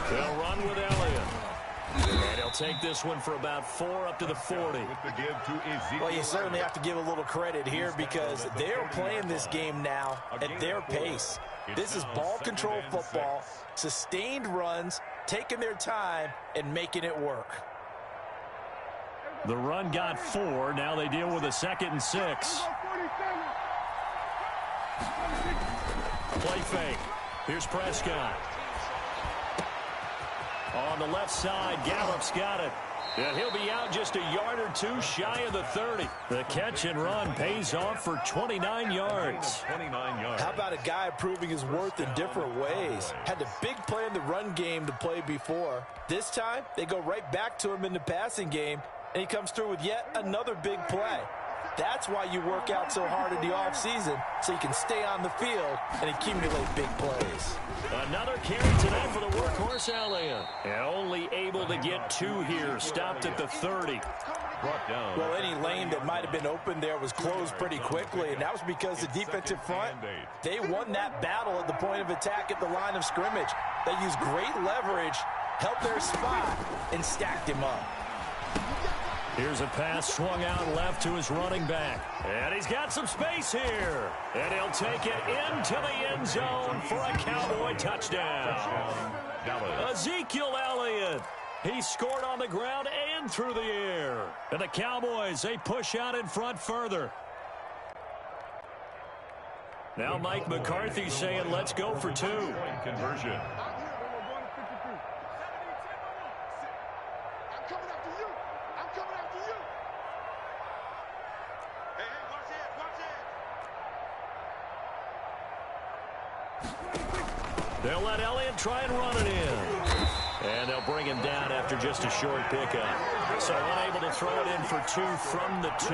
They'll run with Elliott. And he'll take this one for about 4 up to the 40. Well, you certainly have to give a little credit here because they're playing this game now at their pace. This is ball control football, sustained runs, taking their time, and making it work. The run got 4. Now they deal with a 2nd and 6. Play fake. Here's Prescott. On the left side, Gallup's got it. And he'll be out just a yard or 2 shy of the 30. The catch and run pays off for 29 yards. 29 yards. How about a guy proving his worth in different ways? Had a big play in the run game to play before. This time, they go right back to him in the passing game, and he comes through with yet another big play. That's why you work out so hard in the offseason, so you can stay on the field and accumulate big plays. Another carry tonight for the workhorse Elliott. And only able to get 2 here. Stopped at the 30. Brought down. Well, any lane that might have been open there was closed pretty quickly, and that was because the defensive front, they won that battle at the point of attack at the line of scrimmage. They used great leverage, held their spot, and stacked him up. Here's a pass swung out left to his running back. And he's got some space here. And he'll take it into the end zone for a Cowboy touchdown. Ezekiel Elliott. He scored on the ground and through the air. And the Cowboys, they push out in front further. Now Mike McCarthy saying, let's go for 2. Point conversion. They'll let Elliott try and run it in. And they'll bring him down after just a short pickup. So unable to throw it in for 2 from the 2.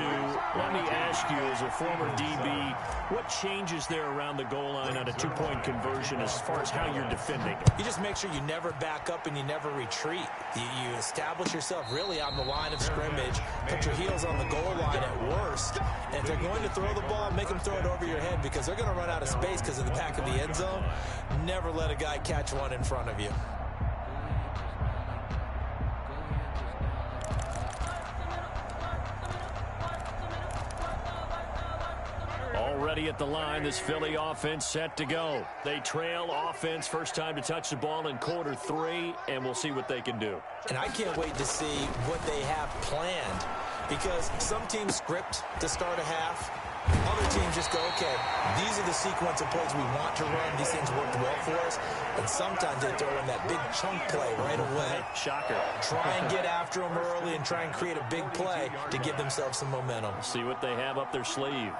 Let me ask you, as a former DB, what changes there around the goal line on a 2-point conversion as far as how you're defending? You just make sure you never back up and you never retreat. You establish yourself really on the line of scrimmage, put your heels on the goal line at worst, and if they're going to throw the ball, make them throw it over your head because they're going to run out of space because of the back of the end zone. Never let a guy catch one in front of you. Already at the line, this Philly offense set to go. They trail offense, first time to touch the ball in quarter 3, and we'll see what they can do. And I can't wait to see what they have planned because some teams script to start a half. Other teams just go, okay, these are the sequence of plays we want to run. These things worked well for us. And sometimes they throw in that big chunk play right away. Shocker. Try and get after them early and try and create a big play to give themselves some momentum. See what they have up their sleeve.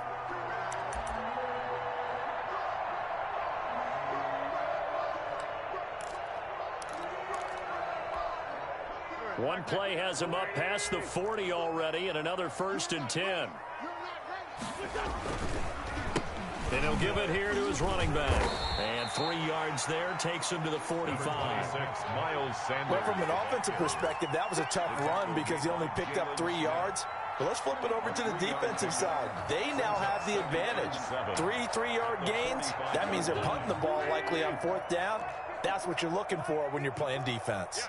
One play has him up past the 40 already, and another 1st and 10. And he'll give it here to his running back. And 3 yards there takes him to the 45. Miles Sanders. Well, from an offensive perspective, that was a tough run because he only picked up 3 yards. But let's flip it over to the defensive side. They now have the advantage. 3 3-yard gains. That means they're punting the ball likely on 4th down. That's what you're looking for when you're playing defense.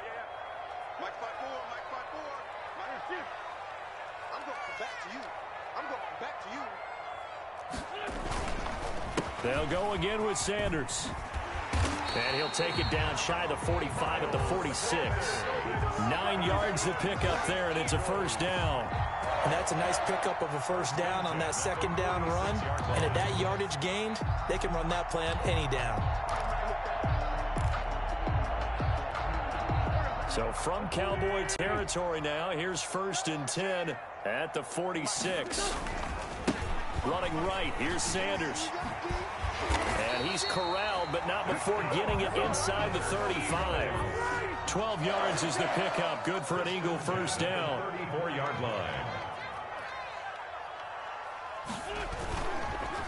They'll go again with Sanders. And he'll take it down shy of the 45 at the 46. 9 yards to pick up there, and it's a 1st down. And that's a nice pickup of a 1st down on that 2nd down run. And at that yardage gained, they can run that play on any down. So from Cowboy territory now, here's 1st and 10 at the 46. Running right, here's Sanders. And he's corralled, but not before getting it inside the 35. 12 yards is the pickup. Good for an Eagle first down. 34-yard line.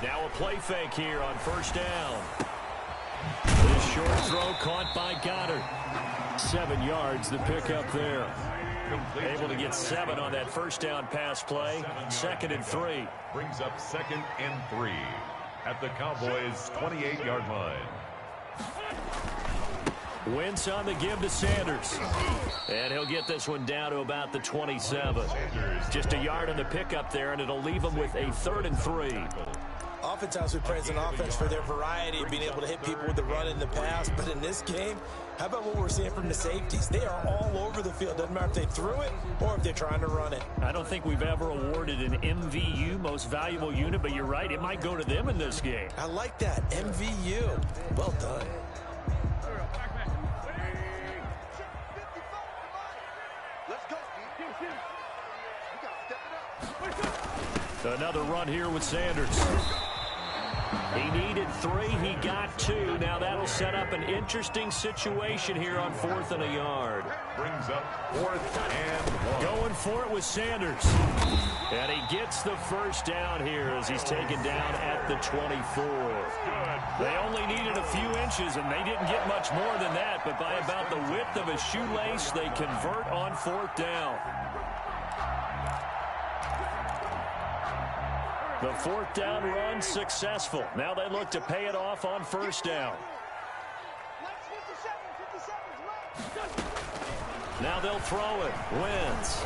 Now a play fake here on first down. This short throw caught by Goddard. 7 yards, the pickup there. Able to get 7 on that first down pass play. 2nd and 3. Brings up 2nd and 3 at the Cowboys' 28-yard line. Wentz on the give to Sanders. And he'll get this one down to about the 27. Just a yard on the pickup there, and it'll leave him with a 3rd and 3. Oftentimes we praise an offense for their variety of being able to hit people with the run in the pass. But in this game, how about what we're seeing from the safeties? They are all over the field. Doesn't matter if they threw it or if they're trying to run it. I don't think we've ever awarded an MVU, most valuable unit, but you're right. It might go to them in this game. I like that. MVU. Well done. Another run here with Sanders. He needed 3. He got 2. Now that'll set up an interesting situation here on 4th and a yard. Brings up 4th and 1. Going for it with Sanders. And he gets the first down here as he's taken down at the 24. They only needed a few inches, and they didn't get much more than that. But by about the width of a shoelace, they convert on 4th down. The 4th down run successful. Now they look to pay it off on first down. Now they'll throw it. Wentz.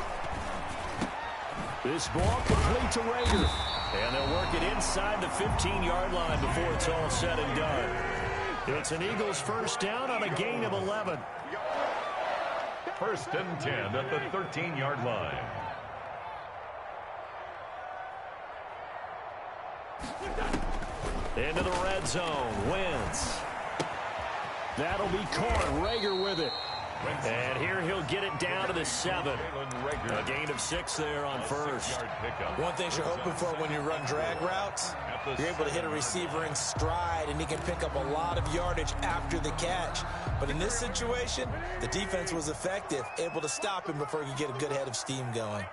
This ball complete to Rager. And they'll work it inside the 15-yard line before it's all said and done. It's an Eagles first down on a gain of 11. 1st and 10 at the 13-yard line. Into the red zone. Wentz. That'll be caught. Rager with it. And here he'll get it down to the 7. A gain of 6 there on first. One thing you're hoping for when you run drag routes, you're able to hit a receiver in stride, and he can pick up a lot of yardage after the catch. But in this situation, the defense was effective, able to stop him before he could get a good head of steam going.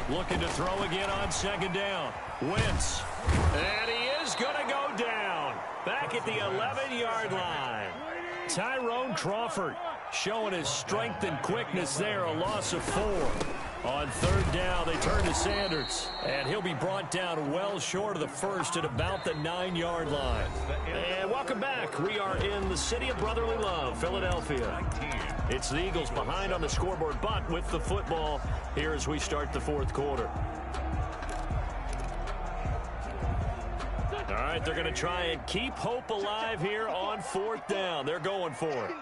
Looking to throw again on 2nd down. Wentz. And he is going to go down. Back at the 11-yard line. Tyrone Crawford showing his strength and quickness there. A loss of 4. On 3rd down, they turn to Sanders. And he'll be brought down well short of the first at about the 9-yard line. And welcome back. We are in the city of brotherly love, Philadelphia. It's the Eagles behind on the scoreboard, but with the football here as we start the 4th quarter. All right, they're going to try and keep hope alive here on 4th down. They're going for it.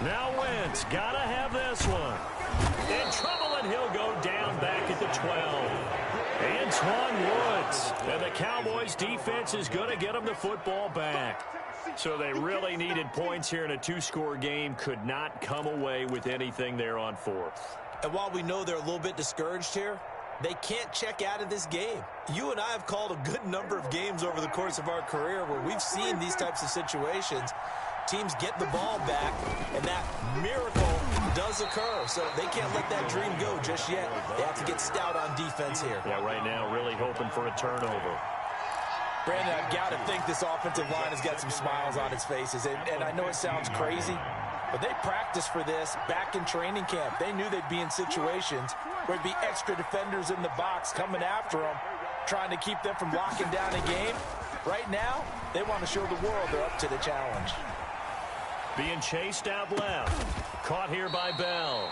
Now Wentz, got to have this one. In trouble, and he'll go down back at the 12. Antoine Woods. And the Cowboys defense is going to get him the football back. So they really needed points here in a 2-score game. Could not come away with anything there on 4th. And while we know they're a little bit discouraged here, they can't check out of this game. You and I have called a good number of games over the course of our career where we've seen these types of situations. Teams get the ball back, and that miracle does occur. So they can't let that dream go just yet. They have to get stout on defense here. Yeah, right now really hoping for a turnover. Brandon, I've got to think this offensive line has got some smiles on its faces. And I know it sounds crazy, but they practiced for this back in training camp. They knew they'd be in situations where there'd be extra defenders in the box coming after them, trying to keep them from locking down a game. Right now, they want to show the world they're up to the challenge. Being chased out left. Caught here by Bell.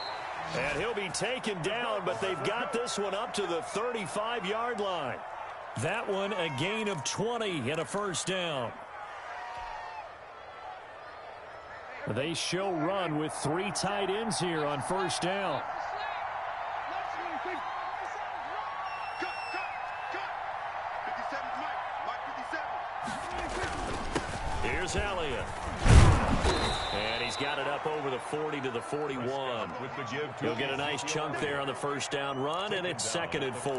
And he'll be taken down, but they've got this one up to the 35-yard line. That one a gain of 20 and a first down. They show run with 3 tight ends here on first down. Here's Elliott. And he's got it up over the 40 to the 41. He'll get a nice chunk there on the first down run, and it's 2nd and 4.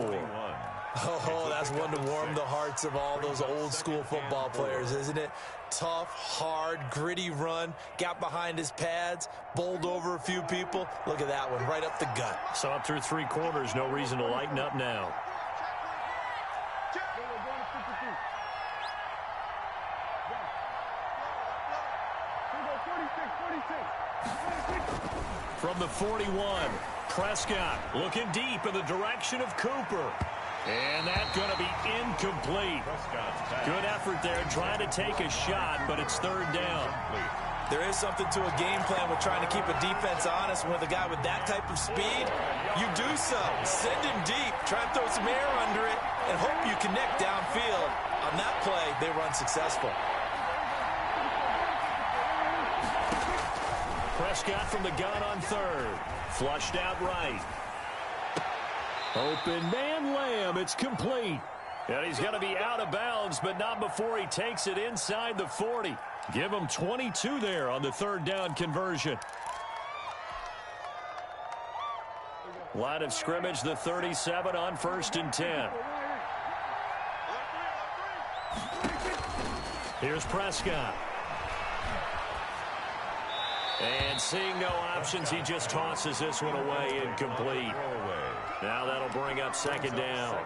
Oh, that's one to warm the hearts of all those old-school football players, isn't it? Tough, hard, gritty run, got behind his pads, bowled over a few people. Look at that one, right up the gut. So up through 3 quarters, no reason to lighten up now. From the 41, Prescott looking deep in the direction of Cooper. And that's going to be incomplete. Good effort there trying to take a shot, but it's 3rd down. There is something to a game plan with trying to keep a defense honest. With a guy with that type of speed, you do so. Send him deep, try and throw some air under it, and hope you connect downfield. On that play, they run successful. Prescott from the gun on 3rd. Flushed out right. Open man Lamb. It's complete. And he's going to be out of bounds, but not before he takes it inside the 40. Give him 22 there on the 3rd down conversion. Line of scrimmage, the 37 on 1st and 10. Here's Prescott. And seeing no options, he just tosses this one away, incomplete. Now that'll bring up 2nd down.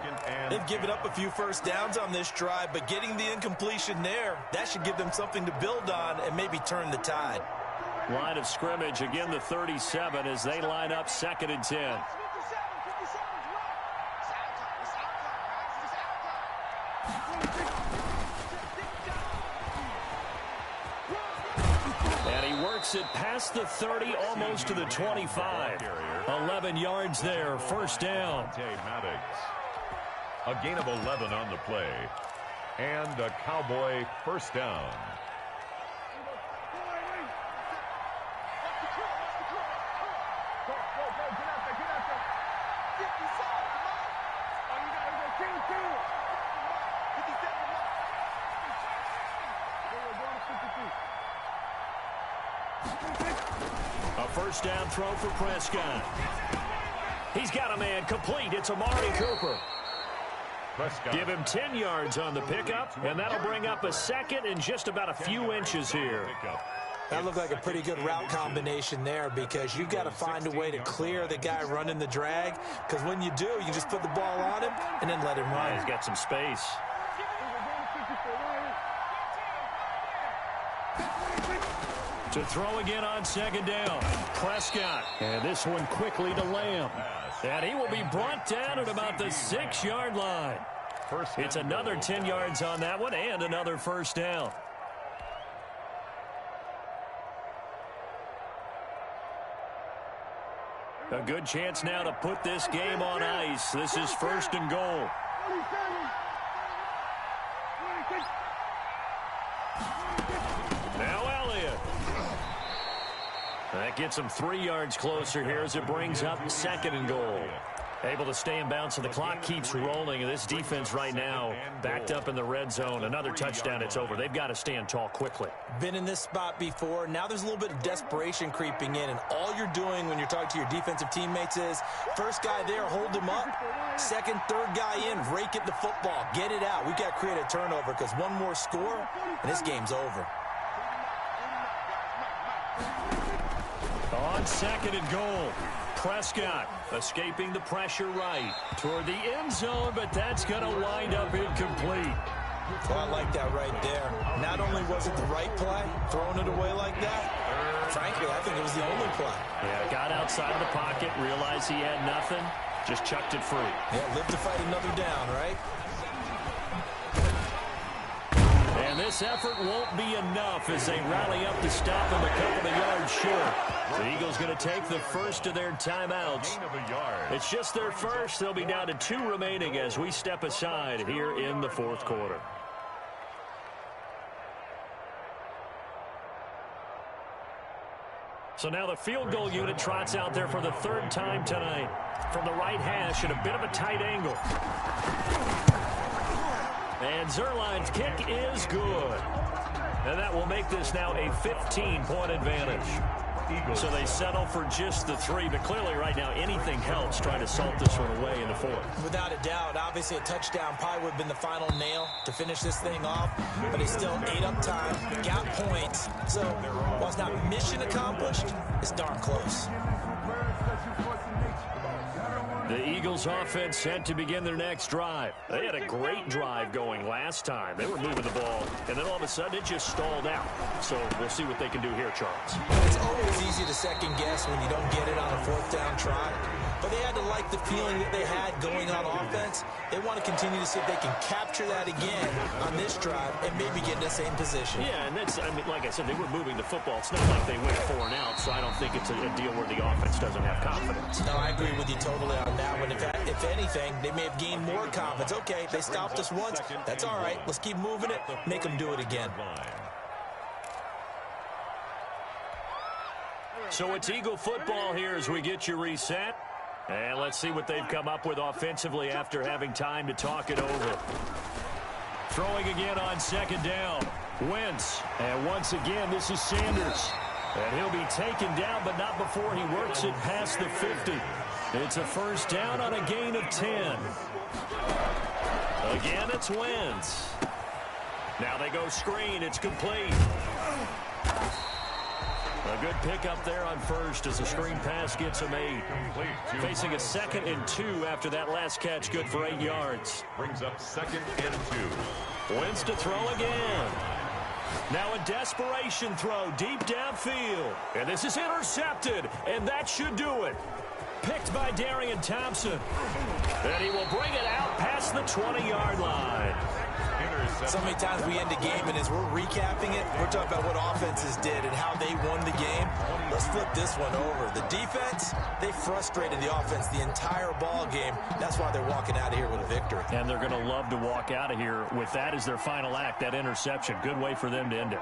They've given up a few first downs on this drive, but getting the incompletion there, that should give them something to build on and maybe turn the tide. Line of scrimmage, again the 37 as they line up 2nd and 10. It past the 30, almost to the 25. 11 yards there, 1st down. A gain of 11 on the play. And a Cowboy 1st down. A 1st down throw for Prescott. He's got a man complete. It's Amari Cooper. Prescott. Give him 10 yards on the pickup, and that'll bring up a 2nd and just about a few inches here. That looked like a pretty good route combination there because you've got to find a way to clear the guy running the drag, because when you do, you just put the ball on him and then let him run. He's got some space. To throw again on 2nd down. Prescott. And this one quickly to Lamb. And he will be brought down at about the 6-yard line. It's another 10 yards on that one and another 1st down. A good chance now to put this game on ice. This is 1st and goal. Now Elliott. That gets him 3 yards closer here as it brings up 2nd and goal. Able to stay in bounds, so the clock keeps rolling. And this defense right now backed up in the red zone. Another touchdown, it's over. They've got to stand tall quickly. Been in this spot before. Now there's a little bit of desperation creeping in. And all you're doing when you're talking to your defensive teammates is, first guy there, hold him up. Second, third guy in, rake at the football. Get it out. We've got to create a turnover because one more score, and this game's over. On 2nd and goal. Prescott escaping the pressure right toward the end zone, but that's going to wind up incomplete. Well, I like that right there. Not only was it the right play, throwing it away like that, frankly, I think it was the only play. Yeah, got outside of the pocket, realized he had nothing, just chucked it free. Yeah, live to fight another down, right? And this effort won't be enough as they rally up to stop him a couple of yards short. The Eagles going to take the first of their timeouts. It's just their first. They'll be down to 2 remaining as we step aside here in the 4th quarter. So now the field goal unit trots out there for the 3rd time tonight. From the right hash at a bit of a tight angle. And Zerline's kick is good. And that will make this now a 15-point advantage. So they settle for just the 3, but clearly right now anything helps trying to salt this one away in the 4th. Without a doubt, obviously a touchdown probably would have been the final nail to finish this thing off, but they still ate up time, got points. So while it's not mission accomplished, it's darn close. The Eagles offense set to begin their next drive. They had a great drive going last time. They were moving the ball, and then all of a sudden it just stalled out. So we'll see what they can do here, Charles. It's always easy to second guess when you don't get it on a 4th down try. But they had to like the feeling that they had going on offense. They want to continue to see if they can capture that again on this drive and maybe get in the same position. Yeah, and that's, I mean, like I said, they were moving the football. It's not like they went 4 and out, so I don't think it's a deal where the offense doesn't have confidence. No, I agree with you totally on that one. If anything, they may have gained more confidence. Okay, they stopped us once. That's all right. Let's keep moving it. Make them do it again. So it's Eagle football here as we get you reset. And let's see what they've come up with offensively after having time to talk it over. Throwing again on 2nd down. Wentz. And once again, this is Sanders. And he'll be taken down, but not before he works it past the 50. It's a 1st down on a gain of 10. Again, it's Wentz. Now they go screen. It's complete. A good pickup there on 1st as the screen pass gets him 8. Facing a 2nd and 2 after that last catch, good for 8 yards. Brings up 2nd and 2. Wentz to throw again. Now a desperation throw deep downfield. And this is intercepted, and that should do it. Picked by Darian Thompson. And he will bring it out past the 20-yard line. So many times we end a game, and as we're recapping it, we're talking about what offenses did and how they won the game. Let's flip this one over. The defense, they frustrated the offense the entire ball game. That's why they're walking out of here with a victory. And they're going to love to walk out of here with that as their final act, that interception. Good way for them to end it.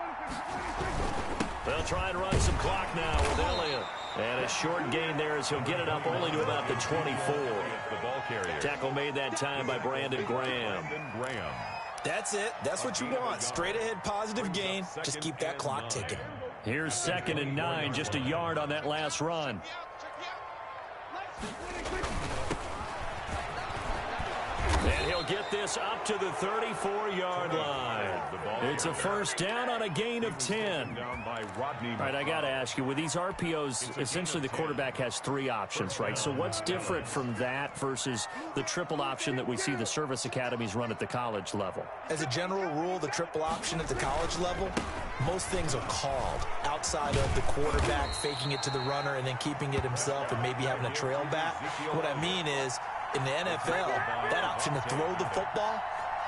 They'll try and run some clock now with Elliott. And a short gain there as he'll get it up only to about the 24. Tackle made that time by Brandon Graham. That's it. That's what you want. Straight ahead positive gain. Just keep that clock ticking. Here's 2nd and 9, just a yard on that last run. And he'll get this up to the 34-yard line. It's a 1st down on a gain of 10. All right, I got to ask you, with these RPOs, essentially the quarterback has 3 options, right? So what's different from that versus the triple option that we see the service academies run at the college level? As a general rule, the triple option at the college level, most things are called outside of the quarterback faking it to the runner and then keeping it himself and maybe having a trail back. What I mean is, in the NFL, that option to throw the football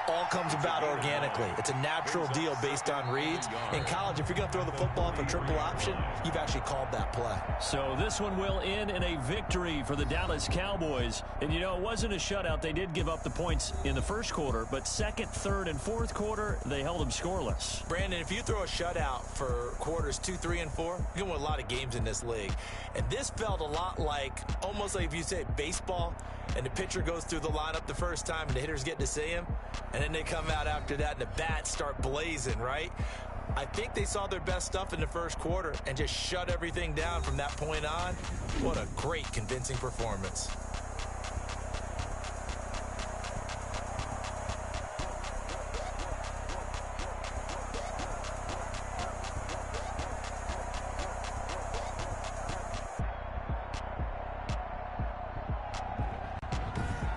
all comes about organically. It's a natural deal based on reads. In college, if you're going to throw the football for triple option, you've actually called that play. So this one will end in a victory for the Dallas Cowboys. And, you know, it wasn't a shutout. They did give up the points in the 1st quarter, but 2nd, 3rd, and 4th quarter, they held them scoreless. Brandon, if you throw a shutout for quarters 2, 3, and 4, you're going to win a lot of games in this league. And this felt a lot like, almost like if you say baseball, and the pitcher goes through the lineup the first time and the hitters get to see him, and then they come out after that and the bats start blazing, right? I think they saw their best stuff in the 1st quarter and just shut everything down from that point on. What a great, convincing performance.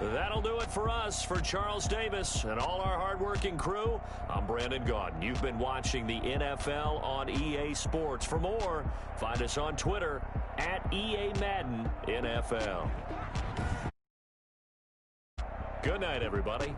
That'll do it for us. For Charles Davis and all our hardworking crew, I'm Brandon Gaudin. You've been watching the NFL on EA Sports. For more, find us on Twitter at EA Madden NFL. Good night, everybody.